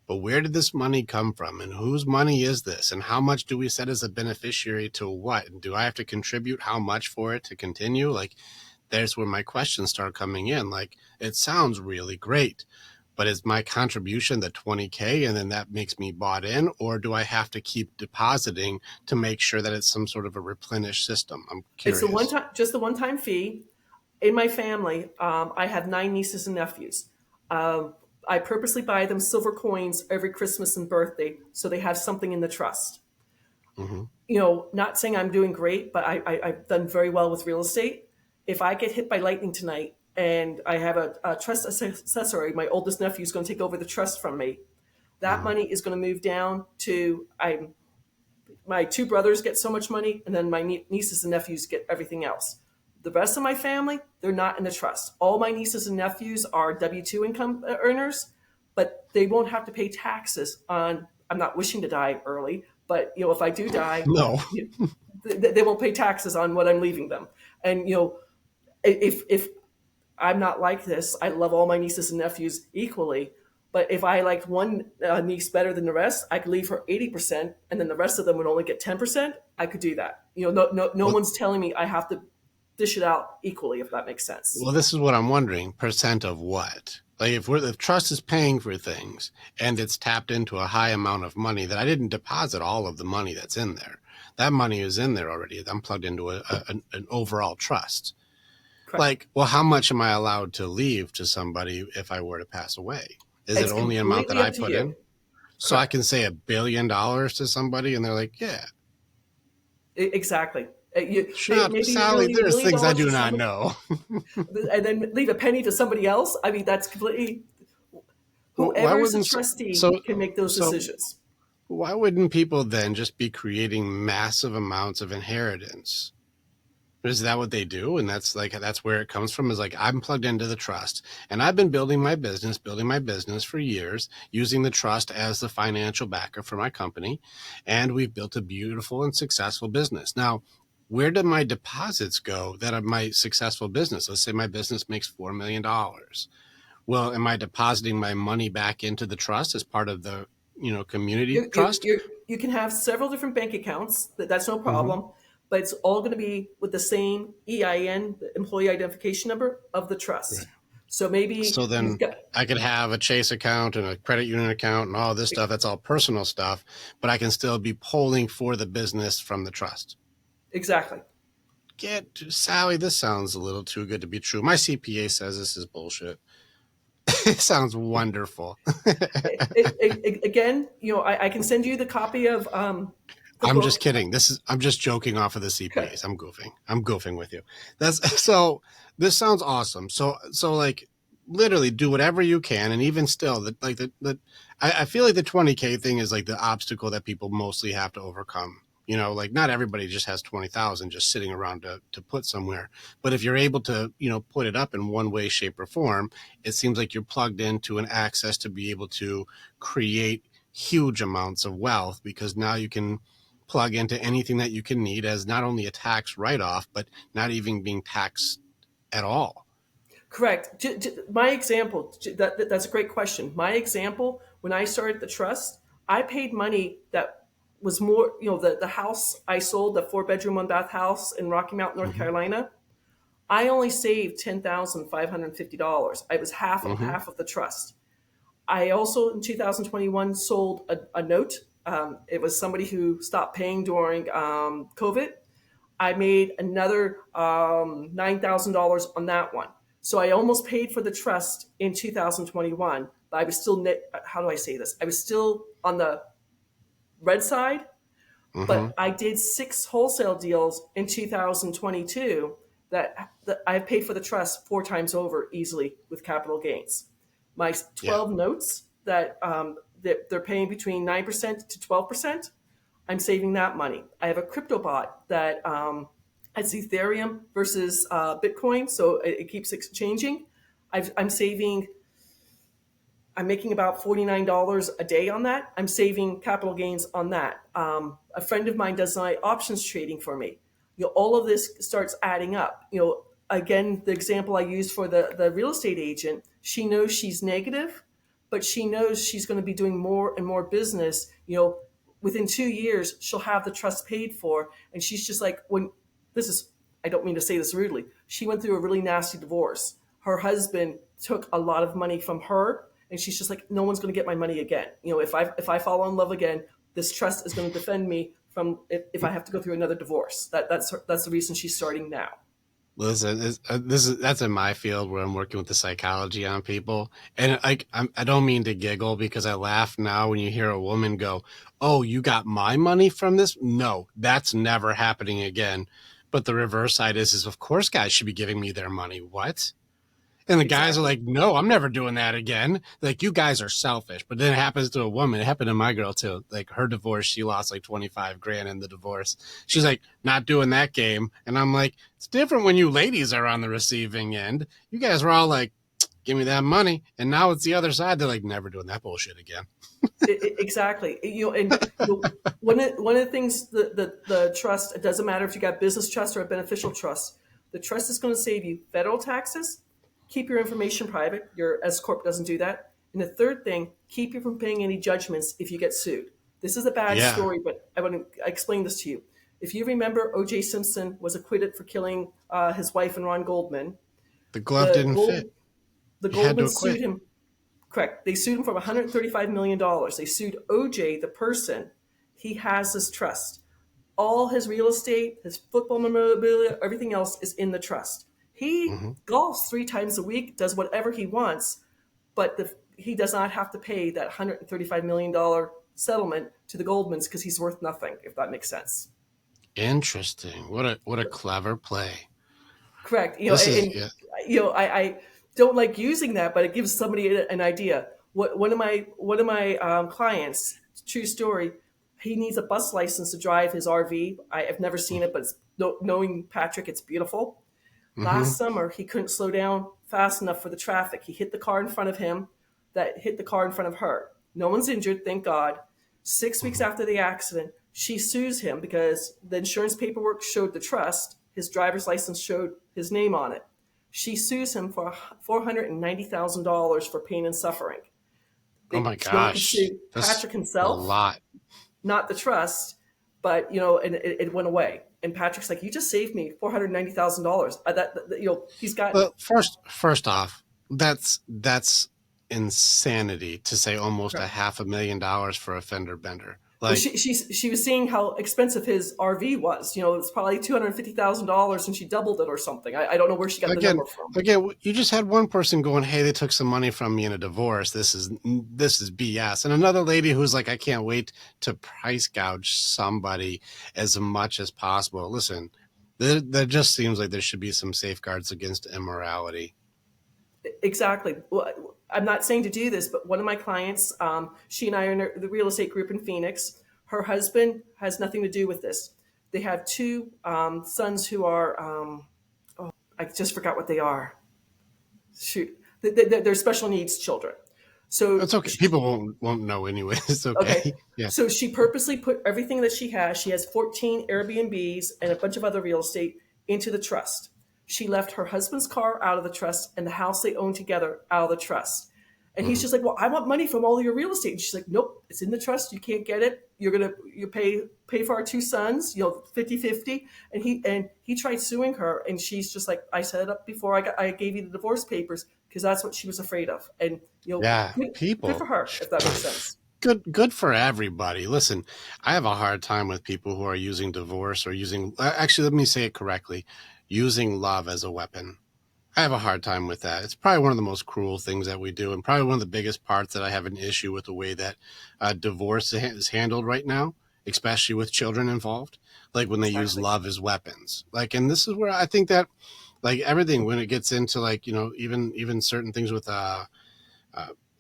but where did this money come from, and whose money is this, and how much do we set as a beneficiary to what? And do I have to contribute how much for it to continue? Like, there's where my questions start coming in. Like, it sounds really great, but is my contribution the 20K and then that makes me bought in, or do I have to keep depositing to make sure that it's some sort of a replenished system? I'm it's the one curious. time, just the one time fee. In my family, I have 9 nieces and nephews. I purposely buy them silver coins every Christmas and birthday so they have something in the trust. Mm-hmm. Not saying I'm doing great, but I've done very well with real estate. If I get hit by lightning tonight and I have a trust accessory, my oldest nephew is going to take over the trust from me. That Mm-hmm. money is going to move down to my two brothers get so much money, and then my nieces and nephews get everything else. The rest of my family, they're not in the trust. All my nieces and nephews are W-2 income earners, but they won't have to pay taxes on. I'm not wishing to die early, but if I do die, No. they won't pay taxes on what I'm leaving them. And if I'm not like this, I love all my nieces and nephews equally. But if I liked one niece better than the rest, I could leave her 80%, and then the rest of them would only get 10%. I could do that. No Well, one's telling me I have to dish it out equally, if that makes sense. well, this is what I'm wondering. Percent of what? Like, if trust is paying for things and it's tapped into a high amount of money that I didn't deposit all of the money that's in there. That money is in there already. I'm plugged into an overall trust. Correct. Like, well, how much am I allowed to leave to somebody if I were to pass away? Is it It's only an amount that completely I up to put you. in? So I Correct. can say $1 billion to somebody and they're like, yeah, Exactly. Maybe Sally, leave a there's million things I dollars do to not somebody, know. and then leave a penny to somebody else. I mean, that's completely. Well, why Whoever is a wouldn't trustee so can make those so decisions. why wouldn't people then just be creating massive amounts of inheritance? Is that what they do? And that's where it comes from, is like, I'm plugged into the trust and I've been building my business for years, using the trust as the financial backer for my company. And we've built a beautiful and successful business. Now, where do my deposits go that are my successful business? Let's say my business makes $4 million. Well, am I depositing my money back into the trust as part of the, community trust? You can have several different bank accounts. That's no Mm-hmm. problem. But it's all going to be with the same EIN, the employee identification number of the Right. trust. So maybe So you've then got I could have a Chase account and a credit union account and all this stuff. That's all personal stuff, but I can still be polling for the business from the trust. exactly. Get Sally, this sounds a little too good to be true. My CPA says this is bullshit. It sounds wonderful. Again, I can send you the copy of the I'm book. just kidding. I'm just joking off of the CPAs. I'm goofing. I'm goofing with you. That's so this sounds awesome. So like literally do whatever you can. And even still I feel like the 20K thing is like the obstacle that people mostly have to overcome. Like not everybody just has 20,000 just sitting around to put somewhere. But if you're able to, put it up in one way, shape, or form, it seems like you're plugged into an access to be able to create huge amounts of wealth, because now you can plug into anything that you can need as not only a tax write-off, but not even being taxed at all. Correct. My example, that's a great question. My example, when I started the trust, I paid money that was more, the house I sold, the 4 bedroom, 1 bath house in Rocky Mount, North Mm-hmm. Carolina, I only saved $10,550. I was Mm-hmm. half of the trust. I also in 2021 sold a note. It was somebody who stopped paying during COVID. I made another $9,000 on that one. So I almost paid for the trust in 2021, but I was still, how do I say this? I was still on the red side, Mm-hmm. but I did 6 wholesale deals in 2022 that I've paid for the trust 4 times over easily with capital gains. My Yeah. 12 notes that they're paying between 9% to 12%, I'm saving that money. I have a crypto bot that it's Ethereum versus Bitcoin, so it keeps changing. I'm saving. I'm making about $49 a day on that. I'm saving capital gains on that. A friend of mine does my options trading for me. All of this starts adding up. Again, the example I used for the real estate agent, she knows she's negative, but she knows she's going to be doing more and more business. Within 2 years, she'll have the trust paid for, and she's just like, when this is. I don't mean to say this rudely. She went through a really nasty divorce. Her husband took a lot of money from her, and she's just like, no one's going to get my money again. If I fall in love again, this trust is going to defend me from if I have to go through another divorce. That's the reason she's starting now. Listen, that's in my field where I'm working with the psychology on people, and I don't mean to giggle because I laugh now when you hear a woman go, "Oh, you got my money from this?" No, that's never happening again. But the reverse side is of course guys should be giving me their money. What? And the guys are Exactly. like, no, I'm never doing that again. Like, you guys are selfish. But then it happens to a woman. It happened to my girl, too. Like, her divorce, she lost like 25 grand in the divorce. She's like, not doing that game. And I'm like, it's different when you ladies are on the receiving end. You guys were all like, give me that money. And now it's the other side. They're like, never doing that bullshit again. Exactly. One of the things the trust, it doesn't matter if you got business trust or a beneficial trust, the trust is going to save you federal taxes, keep your information private. Your S corp doesn't do that. And the third thing, keep you from paying any judgments if you get sued. This is a bad Yeah. story, but I want to explain this to you. If you remember, O.J. Simpson was acquitted for killing his wife and Ron Goldman. The glove The didn't fit. Gold the You had to Goldman sued acquit. him. Correct. They sued him for $135 million. They sued OJ, the person. He has his trust. All his real estate, his football memorabilia, everything else is in the trust. He Mm-hmm. golfs 3 times a week, does whatever he wants, but he does not have to pay that $135 million settlement to the Goldmans because he's worth nothing, if that makes sense. Interesting. What a clever play. Correct. This is, And yeah. I don't like using that, but it gives somebody an idea. One of my clients, true story, he needs a bus license to drive his RV. I've never seen it, but it's knowing Patrick, it's beautiful. Mm-hmm. Last summer, he couldn't slow down fast enough for the traffic. He hit the car in front of him that hit the car in front of her. No one's injured, thank God. 6 weeks Mm-hmm. after the accident, she sues him because the insurance paperwork showed the trust. His driver's license showed his name on it. She sues him for $490,000 for pain and suffering. Oh my No one could gosh, sue that's Patrick a himself, lot. not the trust, but and it went away. And Patrick's like, "You just saved me $490,000." He's got. Well, first off, that's insanity to say almost a $500,000 for a fender bender. Well, Like she was seeing how expensive his RV was. It's probably $250,000, and she doubled it or something. I don't know where she got the again, number from. again, you just had one person going, "Hey, they took some money from me in a divorce. This is BS," and another lady who's like, "I can't wait to price gouge somebody as much as possible." Listen, there just seems like there should be some safeguards against immorality. Exactly. Well, I'm not saying to do this, but one of my clients, she and I are in the real estate group in Phoenix. Her husband has nothing to do with this. They have two sons who are, I just forgot what they are. Shoot, they're special needs children. So It's okay. People won't know anyway. It's okay. okay. Yeah. So she purposely put everything that she has. She has 14 Airbnbs and a bunch of other real estate into the trust. She left her husband's car out of the trust and the house they own together out of the trust. And he's Mm-hmm. just like, "Well, I want money from all of your real estate." And she's like, "Nope, it's in the trust. You can't get it. You pay for our two sons, 50-50." And he tried suing her, and she's just like, "I set it up before I gave you the divorce papers because that's what she was afraid of." And Yeah. good for People. her if that makes sense. Good for everybody. Listen, I have a hard time with people who are using divorce or using, actually, let me say it correctly, using love as a weapon. I have a hard time with that. It's probably one of the most cruel things that we do, and probably one of the biggest parts that I have an issue with the way that divorce is handled right now, especially with children involved. Like when they use Exactly. love as weapons. Like, and this is where I think that, like everything, when it gets into like even certain things with uh,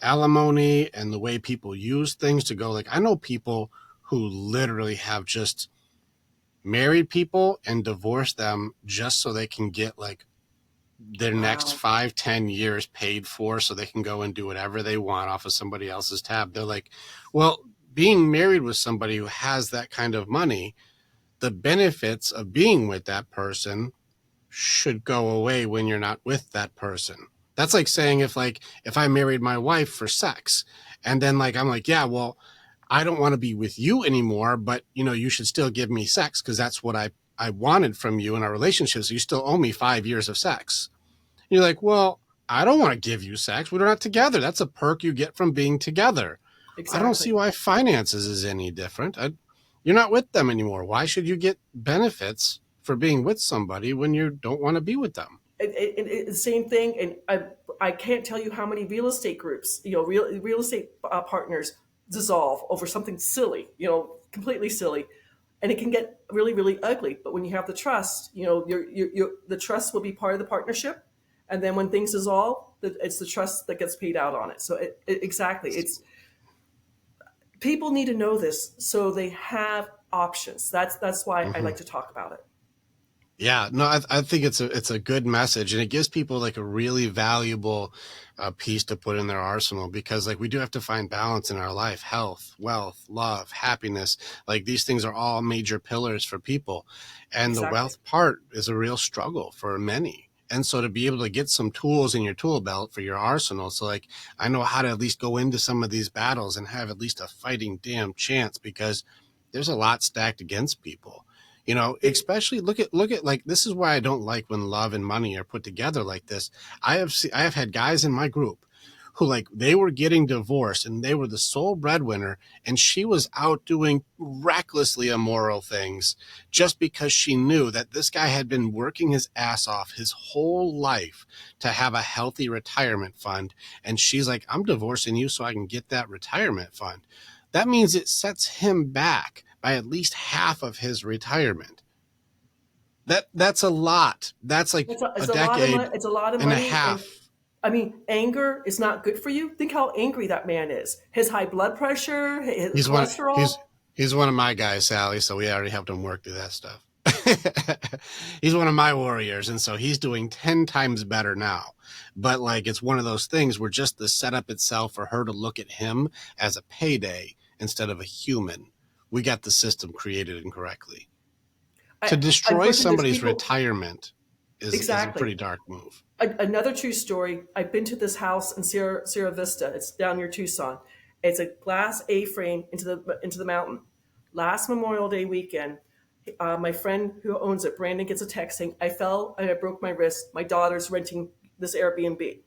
alimony and the way people use things to go. Like I know people who literally have just married people and divorced them just so they can get like their next Wow. 5-10 years paid for so they can go and do whatever they want off of somebody else's tab. They're like, well, being married with somebody who has that kind of money, the benefits of being with that person should go away when you're not with that person. That's like saying if I married my wife for sex and then like I'm like, yeah, well, I don't want to be with you anymore, but you should still give me sex because that's what I wanted from you in our relationship. So you still owe me 5 years of sex. And you're like, well, I don't want to give you sex. We're not together. That's a perk you get from being together. I don't see Exactly. why finances is any different. You're not with them anymore. Why should you get benefits for being with somebody when you don't want to be with them? The same thing. And I can't tell you how many real estate groups, real estate partners dissolve over something silly, completely silly. And it can get really, really ugly. But when you have the trust, the trust will be part of the partnership. And then when things dissolve, it's the trust that gets paid out on it. So exactly, it's people need to know this so they have options. That's why I Mm-hmm. like to talk about it. Yeah, no, I think it's a good message, and it gives people like a really valuable piece to put in their arsenal because like we do have to find balance in our life, health, wealth, love, happiness. Like these things are all major pillars for people, and the Exactly. wealth part is a real struggle for many. And so to be able to get some tools in your tool belt for your arsenal, so like I know how to at least go into some of these battles and have at least a fighting damn chance because there's a lot stacked against people. It, Especially look at like this is why I don't like when love and money are put together like this. I have had guys in my group who like they were getting divorced and they were the sole breadwinner and she was out doing recklessly immoral things just because she knew that this guy had been working his ass off his whole life to have a healthy retirement fund, and she's like, I'm divorcing you so I can get that retirement fund. That means it sets him back by at least half of his retirement. That's a lot. That's like a it's a lot of money. decade It's a lot of and a money, and half. I mean, anger is not good for you. Think how angry that man is. His high blood pressure, his He's one cholesterol. he's he's one of my guys, Sally, so we already helped him work through that stuff. He's one of my warriors, and so he's doing 10 times better now. But like, it's one of those things where just the setup itself for her to look at him as a payday instead of a human, we got the system created incorrectly. To destroy Unfortunately, there's somebody's people. retirement is a Exactly. pretty dark move. Another true story. I've been to this house in Sierra Vista. It's down near Tucson. It's a glass A-frame into the mountain. Last Memorial Day weekend, my friend who owns it, Brandon, gets a text saying, "I fell and I broke my wrist. My daughter's renting this Airbnb."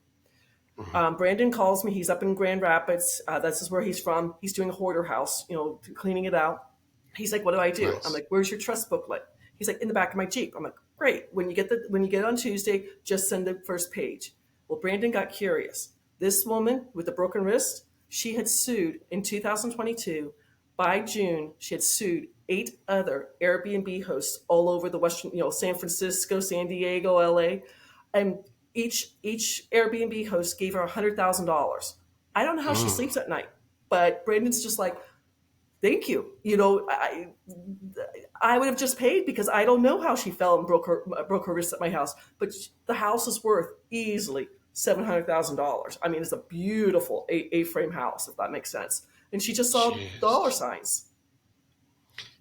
Mm-hmm. Brandon calls me. He's up in Grand Rapids. This is where he's from. He's doing a hoarder house, cleaning it out. He's like, "What do I do?" I'm Nice. like, "Where's your trust booklet?" He's like, "In the back of my Jeep." I'm like, "Great. When you get it on Tuesday, just send the first page." Well, Brandon got curious. This woman with the broken wrist, she had sued in 2022. By June, she had sued 8 other Airbnb hosts all over the Western, San Francisco, San Diego, LA, and each Airbnb host gave her $100,000. I don't know how she Mm. sleeps at night, but Brandon's just like, "Thank you." I would have just paid because I don't know how she fell and broke her wrist at my house. But the house is worth easily $700,000. I mean, it's a beautiful A-frame house, if that makes sense. And she just saw dollar Jeez. signs.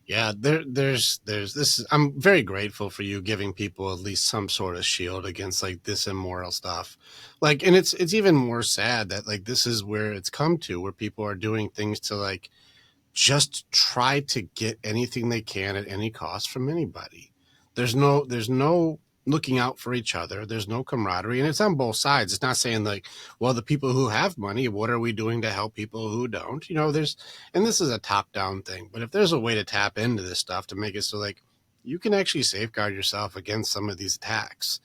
Yeah, there's this. I'm very grateful for you giving people at least some sort of shield against like this immoral stuff. Like, and it's even more sad that like this is where it's come to, where people are doing things to like just try to get anything they can at any cost from anybody. There's no looking out for each other. There's no camaraderie, and it's on both sides. It's not saying like, well, the people who have money, what are we doing to help people who don't? There's, and this is a top down thing, but if there's a way to tap into this stuff to make it so like you can actually safeguard yourself against some of these attacks,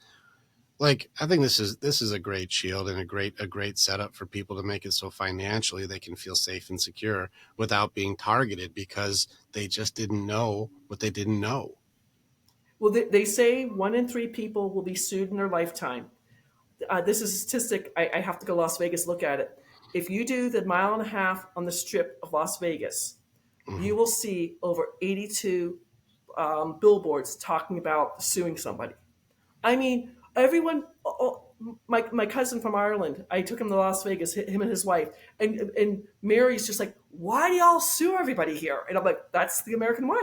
like I think this is a great shield and a great setup for people to make it so financially they can feel safe and secure without being targeted because they just didn't know what they didn't know. Well, they say 1 in 3 people will be sued in their lifetime. This is a statistic. I have to go to Las Vegas look at it. If you do the mile and a half on the strip of Las Vegas, Mm-hmm. you will see over 82 billboards talking about suing somebody. I mean, everyone. My cousin from Ireland, I took him to Las Vegas, him and his wife, and Mary's just like, "Why do y'all sue everybody here?" And I'm like, "That's the American way."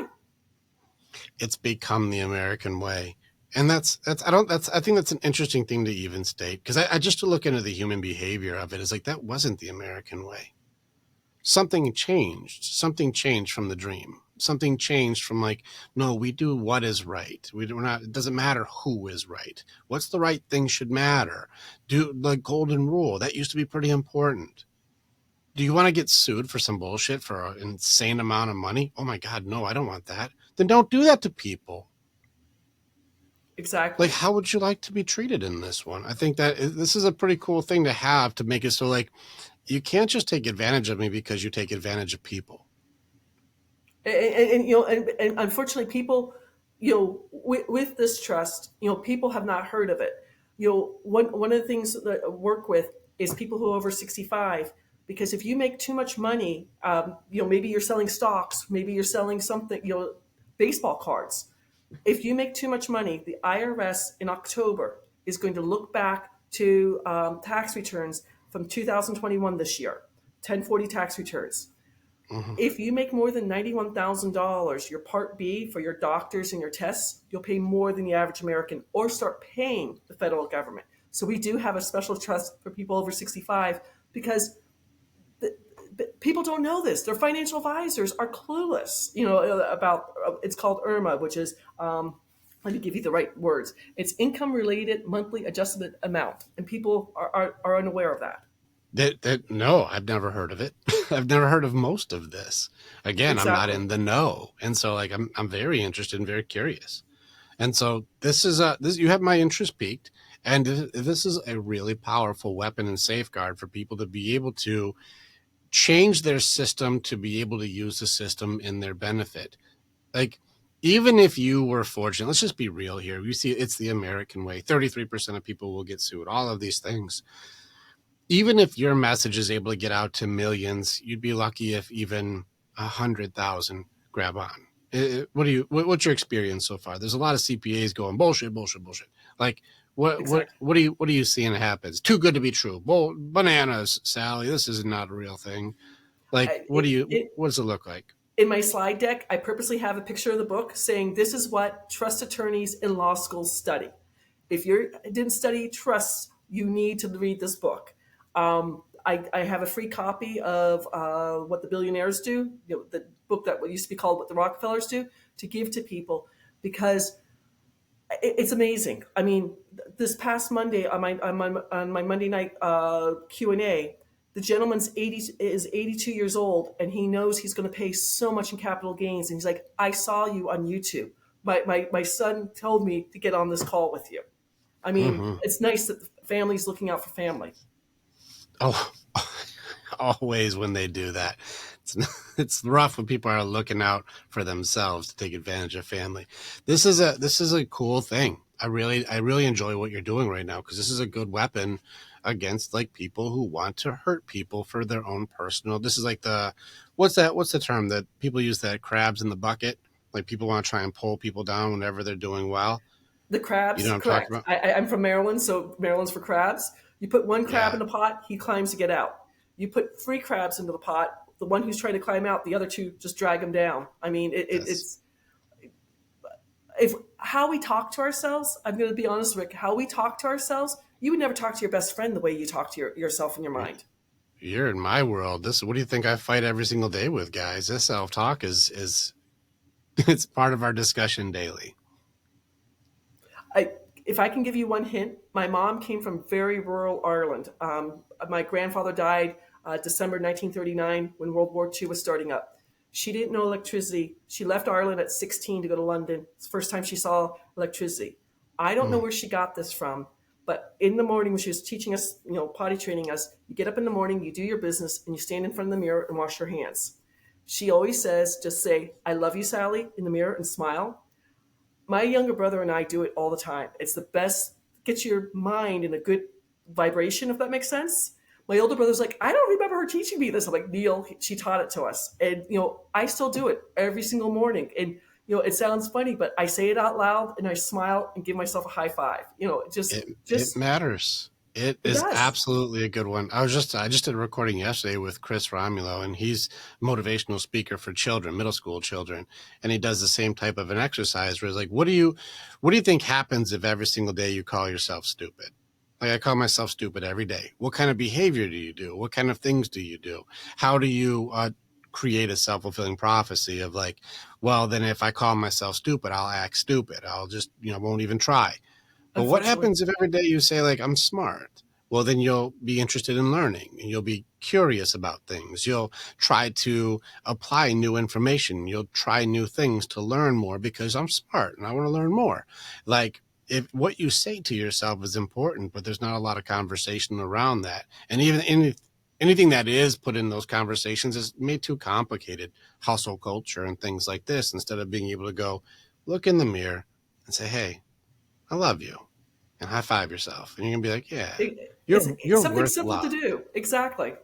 It's become the American way. And I think that's an interesting thing to even state because I just to look into the human behavior of it is like that wasn't the American way. Something changed from the dream. Something changed from like, no, we do what is right. We're not, it doesn't matter who is right. What's the right thing should matter. Do the golden rule. That used to be pretty important. Do you want to get sued for some bullshit for an insane amount of money? Oh my God, no, I don't want that. Then don't do that to people. Like, Exactly. how would you like to be treated in this one? I think that this is a pretty cool thing to have to make it so like you can't just take advantage of me because you take advantage of people. And unfortunately, people, with this trust, people have not heard of it. One of the things that I work with is people who are over 65, because if you make too much money, maybe you're selling stocks, maybe you're selling something, baseball cards. If you make too much money, the IRS in October is going to look back to tax returns from 2021 this year, 1040 tax returns. Hmm. If you make more than $91,000, your Part B for your doctors and your tests, you'll pay more than the average American or start paying the federal government. So we do have a special trust for people over 65 because people don't know this. Their financial advisors are clueless, about it's called IRMA, which is, let me give you the right words. It's income related monthly adjustment amount. And people are unaware of that. That no, I've never heard of it. I've never heard of most of this. Again, I'm not Exactly. in the know, and so like I'm very interested and very curious. And so this you have my interest piqued, and this is a really powerful weapon and safeguard for people to be able to change their system to be able to use the system in their benefit. Like, even if you were fortunate, let's just be real here. You see, it's the American way. 33% of people will get sued. All of these things. Even if your message is able to get out to millions, you'd be lucky if even 100,000 grab on. What's your experience so far? There's a lot of CPAs going bullshit, bullshit, bullshit. Like Exactly. what are you seeing happens? Too good to be true. Bananas, Sally. This is not a real thing. Like what does it look like? In my slide deck, I purposely have a picture of the book saying this is what trust attorneys in law schools study. If you didn't study trusts, you need to read this book. I have a free copy of What the Billionaires Do, the book that used to be called What the Rockefellers Do, to give to people because it's amazing. I mean, this past Monday on my Monday night Q&A, the gentleman's 82 years old, and he knows he's going to pay so much in capital gains. And he's like, I saw you on YouTube. My son told me to get on this call with you. I mean, Mm-hmm. it's nice that the family's looking out for family. Oh, always when they do that. It's, it's rough when people are looking out for themselves to take advantage of family. This is a cool thing. I really enjoy what you're doing right now because this is a good weapon against like people who want to hurt people for their own personal. This is like what's the term that people use, that crabs in the bucket? Like people want to try and pull people down whenever they're doing well. The You know crabs, what I'm talking correct. about? I'm from Maryland, so Maryland's for crabs. You put one crab Yeah. in the pot, he climbs to get out. You put three crabs into the pot, the one who's trying to climb out, the other two just drag him down. I mean, That's it's if how we talk to ourselves. I'm going to be honest, Rick. How we talk to ourselves, you would never talk to your best friend the way you talk to yourself in your mind. you're in my world. This what do you think I fight every single day with, guys? This self talk is it's part of our discussion daily. I, if I can give you one hint, my mom came from very rural Ireland. My grandfather died December 1939 when World War II was starting up. She didn't know electricity. She left Ireland at 16 to go to London. It's the first time she saw electricity. I don't know Mm. where she got this from, but in the morning when she was teaching us, potty training us, you get up in the morning, you do your business, and you stand in front of the mirror and wash your hands. She always says, just say, I love you, Sally, in the mirror and smile. My younger brother and I do it all the time. It's the best, gets your mind in a good vibration, if that makes sense. My older brother's like, I don't remember her teaching me this. I'm like, Neil, she taught it to us. And, I still do it every single morning. And, it sounds funny, but I say it out loud and I smile and give myself a high five. It It matters. It it is does. absolutely a good one. I just did a recording yesterday with Chris Romulo, and he's a motivational speaker for children, middle school children, and he does the same type of an exercise where it's like, what do you think happens if every single day you call yourself stupid? Like I call myself stupid every day. What kind of behavior do you do? What kind of things do you do? How do you create a self-fulfilling prophecy of like, well, then if I call myself stupid, I'll act stupid. I'll just, won't even try. But what Unfortunately. happens if every day you say like, I'm smart? Well, then you'll be interested in learning and you'll be curious about things. You'll try to apply new information. You'll try new things to learn more because I'm smart and I want to learn more. Like if what you say to yourself is important, but there's not a lot of conversation around that. And even anything that is put in those conversations is made too complicated. Hustle culture and things like this, instead of being able to go look in the mirror and say, hey, I love you, and high five yourself. And you're going to be like, yeah, It's you're something worth simple to love. do. Exactly.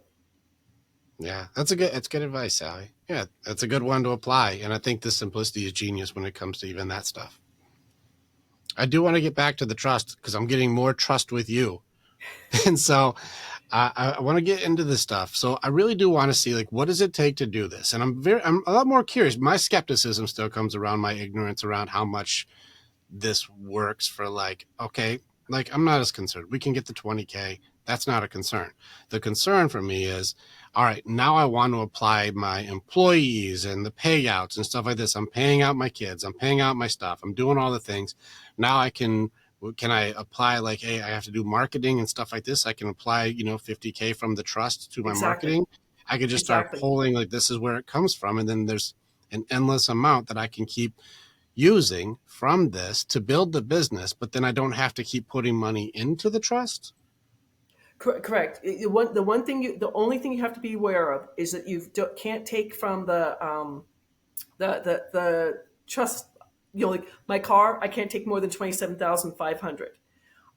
Yeah, that's good advice, Sally. Yeah, that's a good one to apply. And I think the simplicity is genius when it comes to even that stuff. I do want to get back to the trust because I'm getting more trust with you. And so I want to get into this stuff. So I really do want to see like what does it take to do this? And I'm a lot more curious. My skepticism still comes around my ignorance around how much this works for like, okay, like I'm not as concerned. We can get the 20K. That's not a concern. The concern for me is, all right, now I want to apply my employees and the payouts and stuff like this. I'm paying out my kids. I'm paying out my stuff. I'm doing all the things. Now can I apply like, hey, I have to do marketing and stuff like this. I can apply, 50K from the trust to my Exactly. marketing. I could just start Exactly. polling like this is where it comes from. And then there's an endless amount that I can keep using from this to build the business, but then I don't have to keep putting money into the trust. Correct. The only thing you have to be aware of is that can't take from the trust. Like my car, I can't take more than 27,500.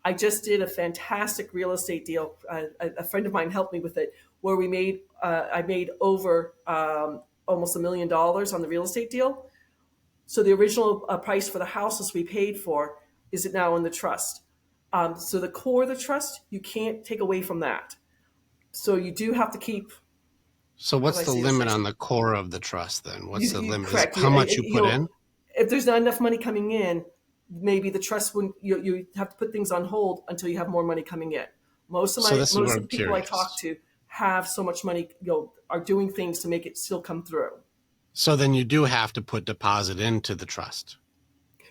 I just did a fantastic real estate deal. A friend of mine helped me with it, where I made over almost $1 million on the real estate deal. So the original price for the houses we paid for is it now in the trust. So the core of the trust, you can't take away from that. So you do have to keep, So how do what's I the say this limit on nicely? the core of the trust then? What's the limit? Is it Correct. how much you put in? If there's not enough money coming in, maybe the trust wouldn't. You have to put things on hold until you have more money coming in. So this is where Most of I'm the people I talk curious. to have so much money, are doing things to make it still come through. So then you do have to put deposit into the trust.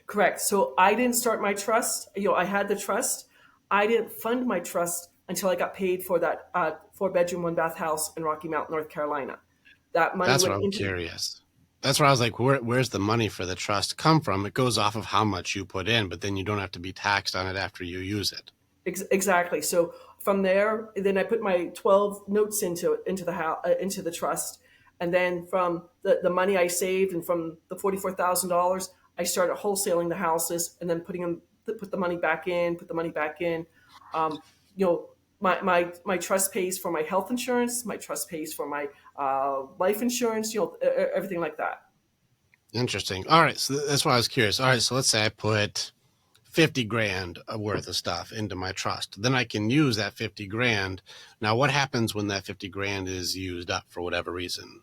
Correct. So I didn't start my trust. I had the trust. I didn't fund my trust until I got paid for that 4-bedroom, 1-bath house in Rocky Mount, North Carolina. That money That's what went I'm into. curious. That's where I was like, where's the money for the trust come from? It goes off of how much you put in, but then you don't have to be taxed on it after you use it. Exactly. So from there, then I put my 12 notes into the house, into the trust, and then from the money I saved and from the $44,000, I started wholesaling the houses and then put the money back in, put the money back in. Um, you know, my trust pays for my health insurance. My trust pays for my life insurance. Everything like that. Interesting. All right. So that's why I was curious. All right. So let's say I put 50 grand worth of stuff into my trust. Then I can use that 50 grand. Now, what happens when that 50 grand is used up for whatever reason?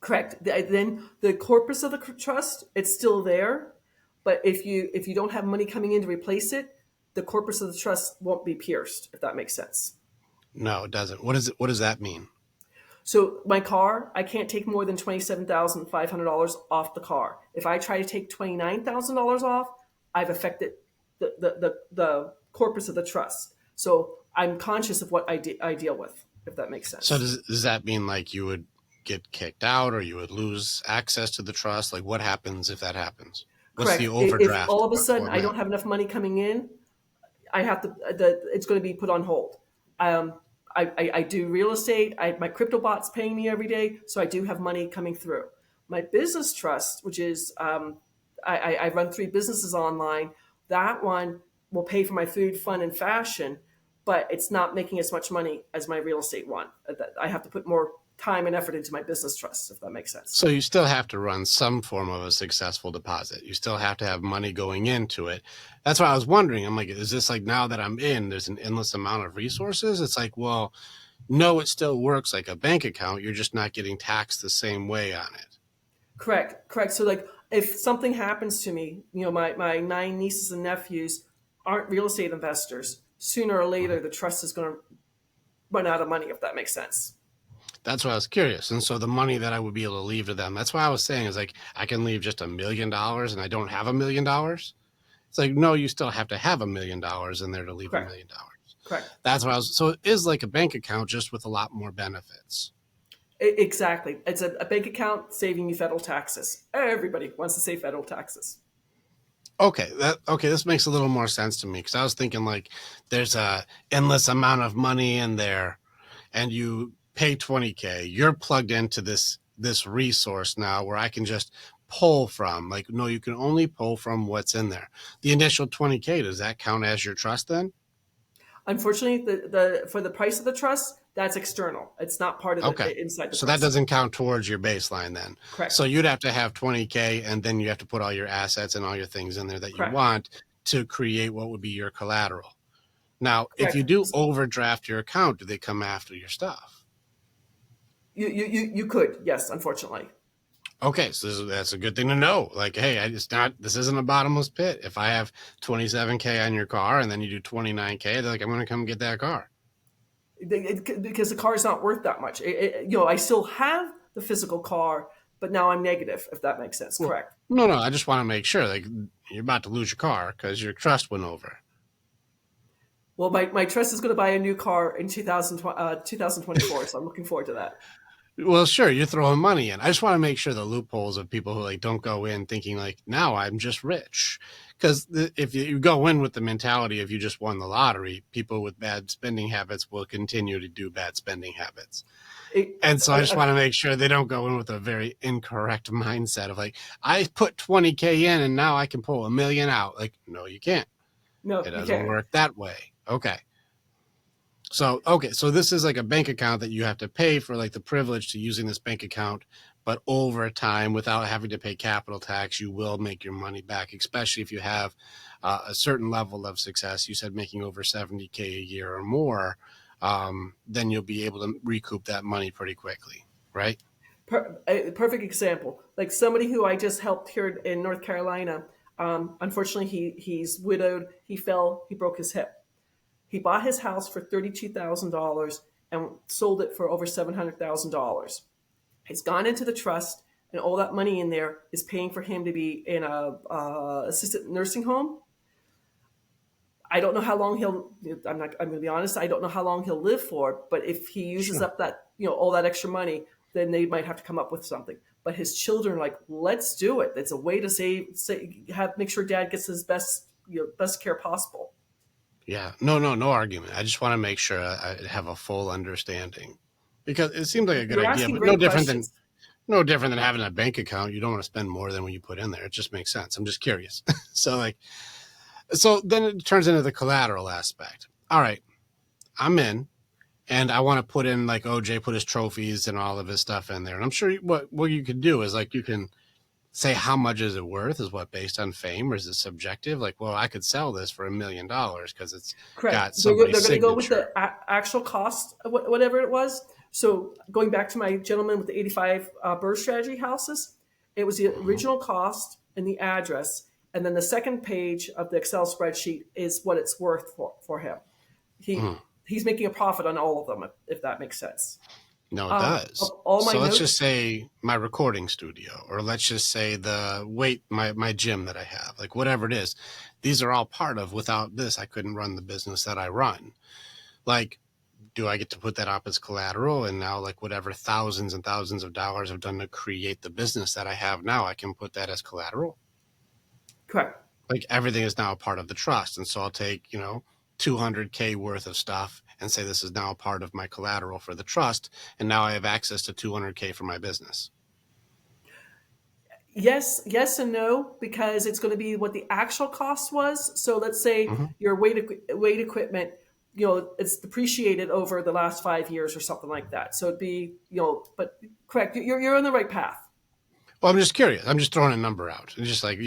Correct. Then the corpus of the trust, it's still there, but if you don't have money coming in to replace it, the corpus of the trust won't be pierced. If that makes sense. No, it doesn't. What is it? What does that mean? So my car, I can't take more than $27,500 off the car. If I try to take $29,000 off, I've affected the corpus of the trust. So I'm conscious of what I deal with. If that makes So sense. does that mean like you would get kicked out or you would lose access to the trust? Like what happens if that happens? What's the Correct. If overdraft all of a sudden I format? don't have enough money coming in, I have to. It's going to be put on hold. Um, I do real estate. My crypto bot's paying me every day, so I do have money coming through. My business trust, which is I run 3 businesses online. That one will pay for my food, fun, and fashion, but it's not making as much money as my real estate one. I have to put more time and effort into my business trust, if that makes sense. So you still have to run some form of a successful deposit. You still have to have money going into it. That's why I was wondering. I'm like, is this like now that I'm in, there's an endless amount of resources? It's like, well, no, it still works like a bank account. You're just not getting taxed the same way on it. Correct. So like if something happens to me, my 9 nieces and nephews aren't real estate investors. Sooner or later, the trust is going to run out of money, if that makes sense. That's why I was curious. And so the money that I would be able to leave to them, that's why I was saying is like, I can leave just $1 million and I don't have $1 million. It's like, no, you still have to have $1 million in there to leave Correct. $1 million. Correct. That's what I was, so it is like a bank account just with a lot more benefits. Exactly. It's a bank account saving you federal taxes. Everybody wants to save federal taxes. Okay, this makes a little more sense to me because I was thinking like there's a endless amount of money in there and you pay 20K, you're plugged into this resource now where I can just pull from. Like, no, you can only pull from what's in there. The initial 20K, does that count as your trust then? Unfortunately, the for the price of the trust, that's external. It's not part of Okay. the inside the So that trust. doesn't count towards your baseline then. So Correct. you'd have to have 20K and then you have to put all your assets and all your things in there that you Correct. want to create what would be your collateral. Now, if you Correct. do overdraft your account, do they come after your stuff? You could, yes, unfortunately. Okay, so that's a good thing to know. Like, hey, this isn't a bottomless pit. If I have 27K on your car and then you do 29K, they're like, I'm going to come get that car. Because the car is not worth that much. I still have the physical car, but now I'm negative, if that makes sense. Well, Correct. no, I just want to make sure like you're about to lose your car because your trust went over. Well, my trust is going to buy a new car in 2024, so I'm looking forward to that. Well, sure, you're throwing money in. I just want to make sure the loopholes of people who like don't go in thinking like, now I'm just rich. Because if you go in with the mentality of you just won the lottery, people with bad spending habits will continue to do bad spending habits. It, And so I just uh, want to make sure they don't go in with a very incorrect mindset of like, I put 20K in and now I can pull $1 million out. Like, no, you can't. no, It you doesn't can't. work that way. Okay, so this is like a bank account that you have to pay for like the privilege to using this bank account, but over time, without having to pay capital tax, you will make your money back, especially if you have a certain level of success. You said making over 70K a year or more, then you'll be able to recoup that money pretty quickly, right? A perfect example, like somebody who I just helped here in North Carolina. Unfortunately, he's widowed. He fell. He broke his hip. He bought his house for $32,000 and sold it for over $700,000. He's gone into the trust, and all that money in there is paying for him to be in a assisted nursing home. I don't know how long he'll. I'm not. I'm going to be honest. I don't know how long he'll live for. But if he uses Sure. up that, all that extra money, then they might have to come up with something. But his children are like, let's do it. It's a way to make sure Dad gets his best, best care possible. Yeah. No argument. I just want to make sure I have a full understanding, because it seems like a good You're idea, asking but great questions. no different than having a bank account. You don't want to spend more than what you put in there. It just makes sense. I'm just curious. So then it turns into the collateral aspect. All right, I'm in, and I want to put in, like OJ put his trophies and all of his stuff in there. And I'm sure what you could do is, like, you can say how much is it worth. Is what based on fame, or is it subjective? Like, well, I could sell this for $1 million because it's Correct. got They're somebody's going to go with signature. the actual cost, whatever it was. So going back to my gentleman with the 85 birth strategy houses, it was the Mm-hmm. original cost and the address. And then the second page of the Excel spreadsheet is what it's worth for him. He Mm-hmm. he's making a profit on all of them, if that makes sense. No, it Of does. all my So let's just notes, say my recording studio, or let's just say my gym that I have, like whatever it is. These are all part of. Without this, I couldn't run the business that I run. Like, do I get to put that up as collateral? And now, like, whatever thousands and thousands of dollars I've done to create the business that I have now, I can put that as collateral. correct. Like, everything is now a part of the trust. And so I'll take, 200K worth of stuff and say this is now a part of my collateral for the trust. And now I have access to 200K for my business. Yes and no, because it's going to be what the actual cost was. So let's say Mm-hmm. your weight equipment, it's depreciated over the last 5 years or something like that. So it'd be, but correct, you're on the right path. Well, I'm just curious. I'm just throwing a number out. It's just like,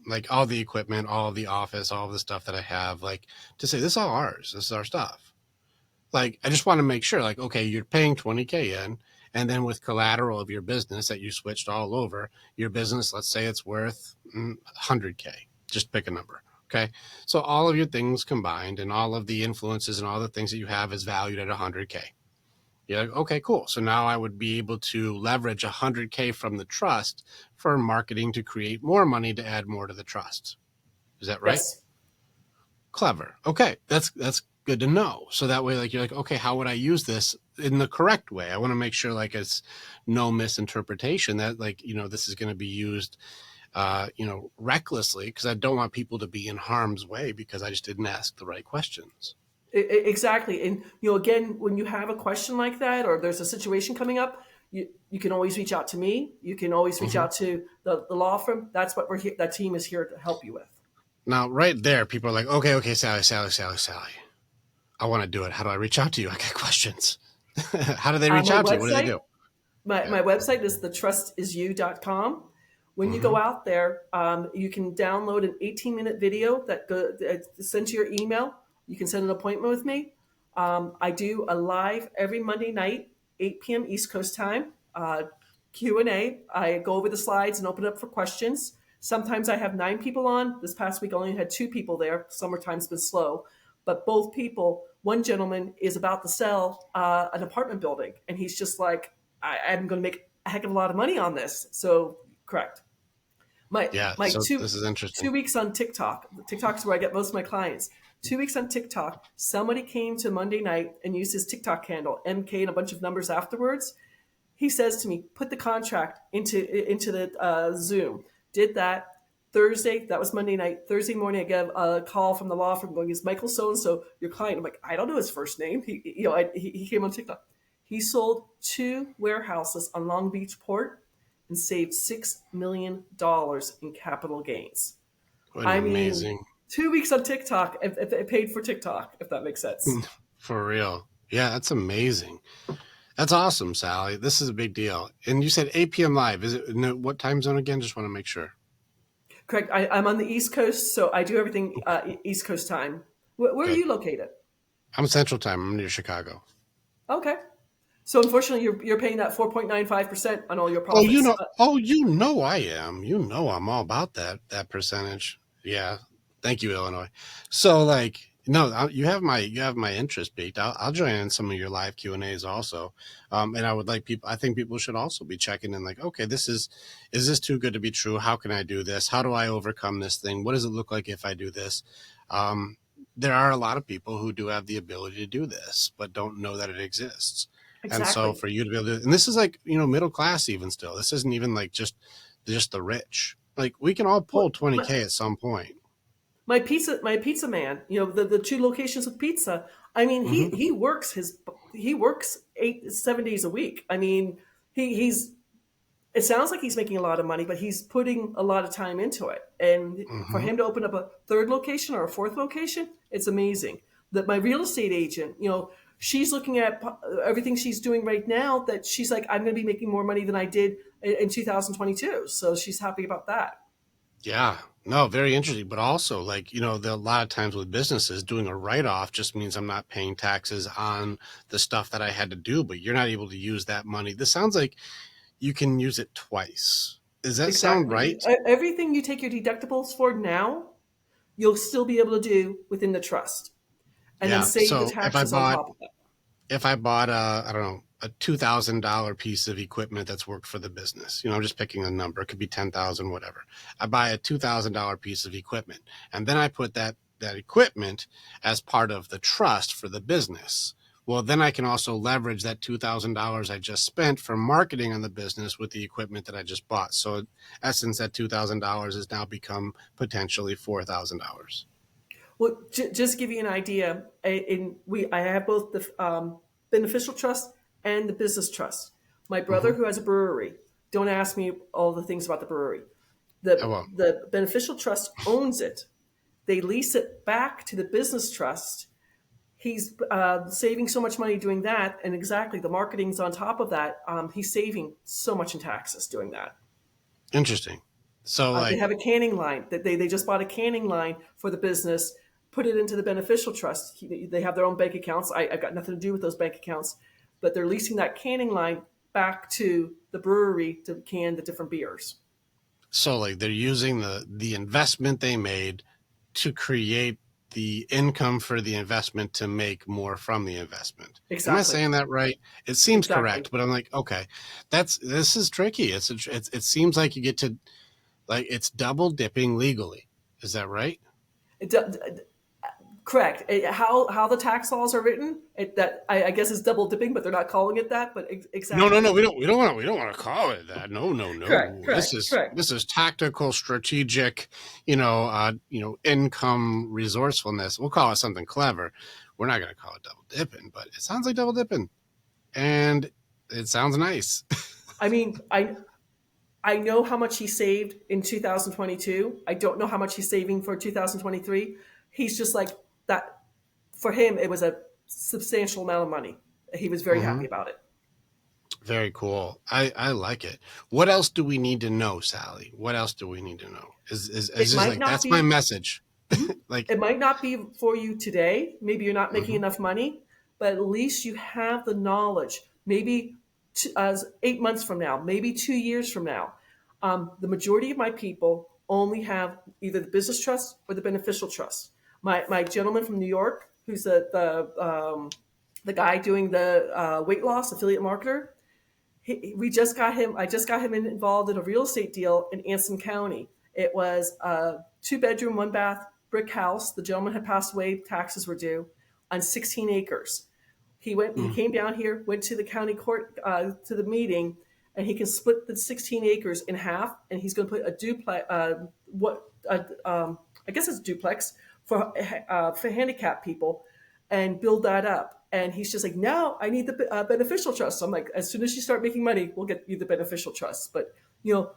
like all the equipment, all of the office, all of the stuff that I have, like, to say this is all ours. This is our stuff. Like, I just want to make sure, like, okay, you're paying 20K in, and then with collateral of your business that you switched all over, your business, let's say it's worth 100K. Just pick a number. Okay. So all of your things combined and all of the influences and all the things that you have is valued at 100K. You're like, okay, cool. So now I would be able to leverage 100K from the trust for marketing to create more money to add more to the trust. Is that right? Yes. Clever. Okay, that's good to know. So that way, like, you're like, okay, how would I use this in the correct way? I want to make sure, like, it's no misinterpretation that, like, this is going to be used, recklessly, because I don't want people to be in harm's way because I just didn't ask the right questions. Exactly. And, again, when you have a question like that, or there's a situation coming up, you can always reach out to me. You can always reach Mm-hmm. out to the law firm. That's what we're here. That team is here to help you with. Now, right there, people are like, okay, Sally. I want to do it. How do I reach out to you? I got questions. How do they reach My out to you? What do they website, do? my Yeah. website is thetrustisyou.com. When you Mm-hmm. go out there, you can download an 18-minute video that's sent to your email. You can set an appointment with me. I do a live every Monday night, 8 p.m. East Coast time, Q&A. I go over the slides and open up for questions. Sometimes I have 9 people on. This past week I only had 2 people there. Summertime's been slow. But both people, one gentleman is about to sell an apartment building. And he's just like, I'm going to make a heck of a lot of money on this. So, correct. My Yeah. my So two this is two interesting. weeks on TikTok. TikTok's where I get most of my clients. 2 weeks on TikTok. Somebody came to Monday night and used his TikTok handle, MK, and a bunch of numbers afterwards. He says to me, "Put the contract into the Zoom." Did that Thursday. That was Monday night. Thursday morning, I get a call from the law firm going, "Is Michael so and so your client?" I'm like, "I don't know his first name." He came on TikTok. He sold 2 warehouses on Long Beach Port and saved $6 million in capital gains. What an I mean, amazing, 2 weeks on TikTok, if it paid for TikTok, if that makes sense. for real. Yeah, that's amazing. That's awesome, Sally. This is a big deal. And you said 8 p.m. live. Is it no, what time zone again? Just want to make sure. Correct. I'm on the East Coast, so I do everything East Coast time. Where are Okay. you located? I'm Central Time. I'm near Chicago. Okay. So unfortunately, you're paying that 4.95% on all your Oh, profits. you know I am. You know I'm all about that percentage. Yeah. Thank you, Illinois. So like, no, you have my interest peaked. I'll join in some of your live Q&As also. And I would like people, I think people should also be checking in like, okay, is this too good to be true? How can I do this? How do I overcome this thing? What does it look like if I do this? Um, there are a lot of people who do have the ability to do this, but don't know that it exists. And so Exactly. for you to be able to, and this is like, you know, middle class even still, this isn't even like just the rich. Like we can all pull Well, 20K at some point. my pizza man, the two locations of pizza. I mean, Mm-hmm. he works 7 days a week. I mean, he's it sounds like he's making a lot of money, but he's putting a lot of time into it. And for Mm-hmm. him to open up a third location or a fourth location, it's amazing. That my real estate agent, she's looking at everything she's doing right now. That she's like, I'm going to be making more money than I did in 2022. So she's happy about that. Yeah. No, very interesting. But also, like, you know, a lot of times with businesses, doing a write off just means I'm not paying taxes on the stuff that I had to do, but you're not able to use that money. This sounds like you can use it twice. Does that sound Exactly. right? Everything you take your deductibles for now, you'll still be able to do within the trust, and then Yeah. save the So taxes on top of that. if I bought a, I don't know, a $2,000 piece of equipment that's worked for the business, you know, I'm just picking a number. It could be 10,000, whatever. I buy a $2,000 piece of equipment, and then I put that equipment as part of the trust for the business. Well, then I can also leverage that $2,000 I just spent for marketing on the business with the equipment that I just bought. So, in essence, that $2,000 has now become potentially $4,000. Well, just to give you an idea, I have both the beneficial trust and the business trust. My Mm-hmm. brother, who has a brewery, don't ask me all the things about the brewery. Oh, the well, The beneficial trust owns it. They lease it back to the business trust. He's saving so much money doing that, and exactly the marketing's on top of that. He's saving so much in taxes doing that. interesting. So, They like, have a canning line that they just bought a canning line for the business, put it into the beneficial trust. They have their own bank accounts. I've got nothing to do with those bank accounts, but they're leasing that canning line back to the brewery to can the different beers. so like they're using the investment they made to create the income for the investment to make more from the investment. Am I Exactly. saying that right? It seems Exactly. correct, but I'm like, okay, this is tricky. It seems like you get to like it's double dipping legally. Is that right? It, correct. How the tax laws are written, that I guess is double dipping, but they're not calling it that. But No. exactly. We don't want to call it that. Correct. No. Correct. Correct. This is tactical, strategic, income resourcefulness. We'll call it something clever. We're not going to call it double dipping, but it sounds like double dipping, and it sounds nice. I mean, I know how much he saved in 2022. I don't know how much he's saving for 2023. He's just like that. For him, it was a substantial amount of money. He was very Hmm. happy about it. Very cool. I like it. What else do we need to know, Sally? What else do we need to know? Is It just might like not that's my be. message. Mhm. Like, It might not be for you today. Maybe you're not making mhm. enough money, but at least you have the knowledge. Maybe 8 months from now, maybe 2 years from now, the majority of my people only have either the business trust or the beneficial trust. My gentleman from New York, who's the guy doing the weight loss affiliate marketer, we just got him. I just got him involved in a real estate deal in Anson County. It was a 2 bedroom, 1 bath brick house. The gentleman had passed away. Taxes were due on 16 acres. He Mm. came down here, went to the county court to the meeting, and he can split the 16 acres in half. And he's going to put a duplex, I guess it's a duplex for handicapped people, and build that up. And he's just like, now I need the beneficial trust. So I'm like, as soon as you start making money, we'll get you the beneficial trust. But you know,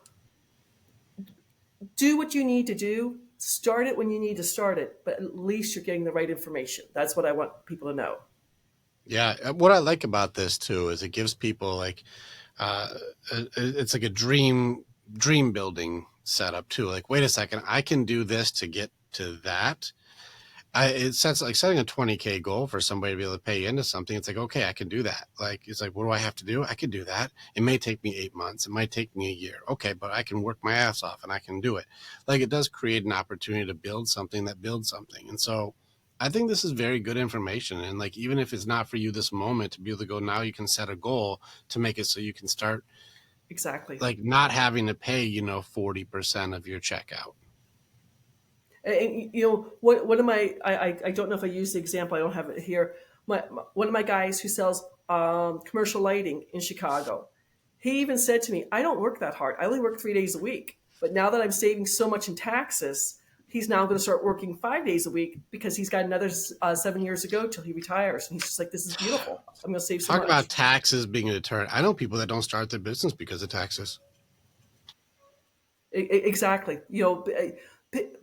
do what you need to do. Start it when you need to start it, but at least you're getting the right information. That's what I want people to know. Yeah, what I like about this too is it gives people like uh, it's like a dream building setup too. Like, wait a second, I can do this to get to that. It sets like setting a 20K goal for somebody to be able to pay into something. It's like, okay, I can do that. Like, it's like, what do I have to do? I can do that. It may take me 8 months. It might take me a year. Okay, but I can work my ass off and I can do it. Like, it does create an opportunity to build something that builds something. And so I think this is very good information. And like, even if it's not for you this moment, to be able to go now, you can set a goal to make it so you can start Exactly. like not having to pay, 40% of your checkout. And, you know, one of my, I don't know if I use the example, I don't have it here. One of my guys who sells commercial lighting in Chicago, he even said to me, I don't work that hard. I only work 3 days a week. But now that I'm saving so much in taxes, he's now going to start working 5 days a week because he's got another 7 years to go till he retires. And he's just like, this is beautiful. I'm going to save so Talk about much. taxes being a deterrent. I know people that don't start their business because of taxes. Exactly. You know,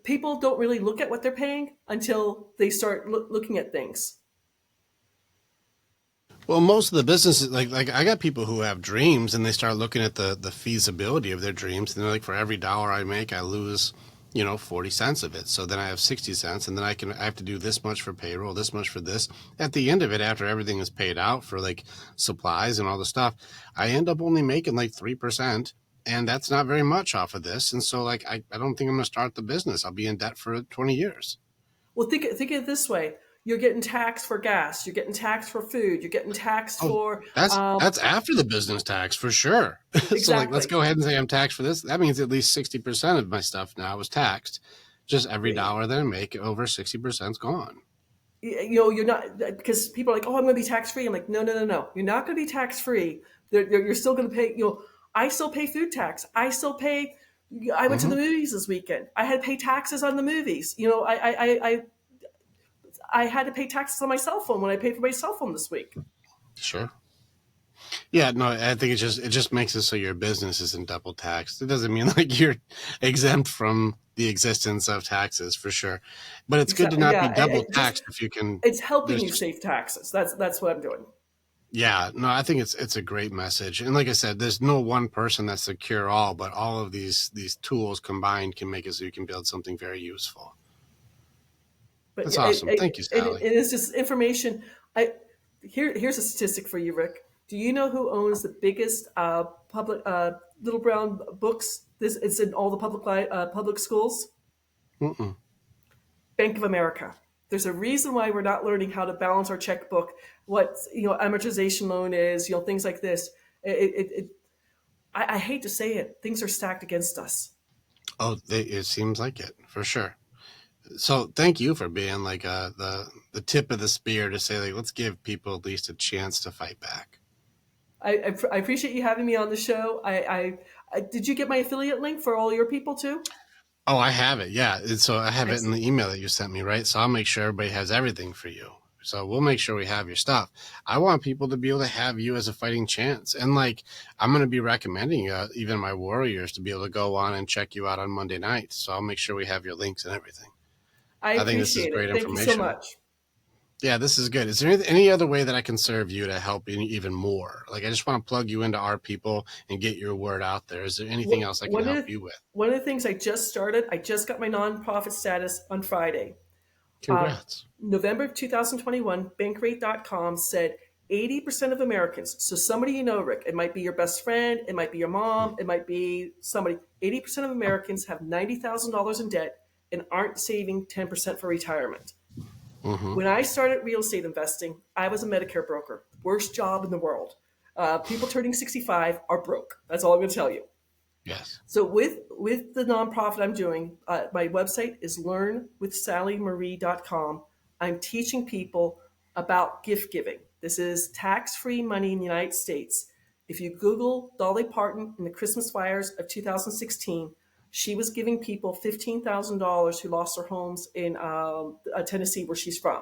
people don't really look at what they're paying until they start looking at things. Well, most of the businesses, like I got people who have dreams, and they start looking at the feasibility of their dreams, and they're like, for every dollar I make, I lose, 40 cents of it. So then I have 60 cents, and then I have to do this much for payroll, this much for this. At the end of it, after everything is paid out for like supplies and all the stuff, I end up only making like 3%. And that's not very much off of this. And so, like, I don't think I'm going to start the business. I'll be in debt for 20 years. Well, think of it this way: you're getting taxed for gas, you're getting taxed for food, you're getting taxed Oh, for that's after the business tax for sure. So like, let's exactly. go ahead and say I'm taxed for this. That means at least 60% of my stuff now is taxed. Just every dollar that I make, over 60% is gone. You know, you're not because people are like, "Oh, I'm going to be tax free." I'm like, "No, no, no, no. You're not going to be tax free. You're still going to pay. You know, I still pay food tax. I still pay. I went to Hmm. the movies this weekend. I had to pay taxes on the movies. You know, I had to pay taxes on my cell phone when I paid for my cell phone this week. Sure. Yeah, no, I think it just makes it so your business isn't double taxed. It doesn't mean like you're exempt from the existence of taxes for sure. But it's good to Exactly. not be Yeah, double just taxed if you can. it's helping There's you just save taxes. That's what I'm doing. Yeah, no, I think it's a great message. And like I said, there's no one person that's the cure all, but all of these tools combined can make it so you can build something very useful. But That's yeah, awesome. Thank you, it Sally. is just information. I here's a statistic for you, Rick. Do you know who owns the biggest public little brown books? This it's in all the public schools. Mm-mm. Bank of America. There's a reason why we're not learning how to balance our checkbook. What amortization loan is. You know, things like this. I hate to say it. Things are stacked against us. Oh, it seems like it for sure. So thank you for being like the tip of the spear to say like let's give people at least a chance to fight back. I appreciate you having me on the show. Did you get my affiliate link for all your people too? Oh, I have it. Yeah. And so I have it in Excellent. the email that you sent me, right? So I'll make sure everybody has everything for you. So we'll make sure we have your stuff. I want people to be able to have you as a fighting chance. And like, I'm going to be recommending even my warriors to be able to go on and check you out on Monday night. So I'll make sure we have your links and everything. I I think this is appreciate great it. Thank you so information. much. Yeah, this is good. Is there any other way that I can serve you to help even more? Like, I just want to plug you into our people and get your word out there. Is there anything else I can One of help the you with? one of the things I just started, I just got my nonprofit status on Friday. Uh, Congrats. November of 2021, bankrate.com said 80% of Americans, so somebody you know, Rick, it might be your best friend, it might be your mom, it might be somebody, 80% of Americans have $90,000 in debt and aren't saving 10% for retirement. Mm-hmm. When I started real estate investing, I was a Medicare broker, worst job in the world. People turning 65 are broke. That's all I'm going to tell you. Yes. So with the nonprofit I'm doing, my website is learnwithsallymarie.com. I'm teaching people about gift giving. This is tax-free money in the United States. If you Google Dolly Parton in the Christmas fires of 2016, she was giving people $15,000 who lost their homes in Tennessee, where she's from.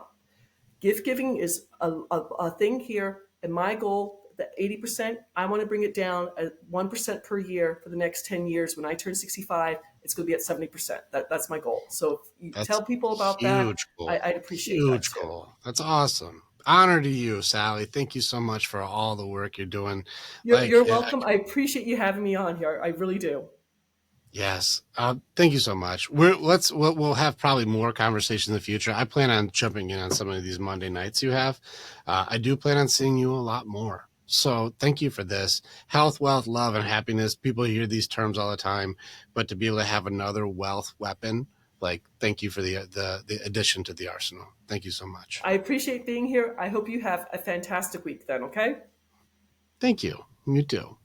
Gift giving is a thing here, and my goal, the 80%, I want to bring it down at 1% per year for the next 10 years. When I turn 65, it's going to be at 70%. That's my goal. So if you That's tell people about that, huge goal. I'd appreciate that Huge too. goal. That's awesome. Honor to you, Sally. Thank you so much for all the work you're doing. You're welcome. I appreciate you having me on here. I really do. Yes. Thank you so much. We'll have probably more conversations in the future. I plan on jumping in on some of these Monday nights you have. I do plan on seeing you a lot more. So thank you for this. Health, wealth, love, and happiness. People hear these terms all the time, but to be able to have another wealth weapon, like, thank you for the addition to the arsenal. Thank you so much. I appreciate being here. I hope you have a fantastic week then, okay? Thank you. You too.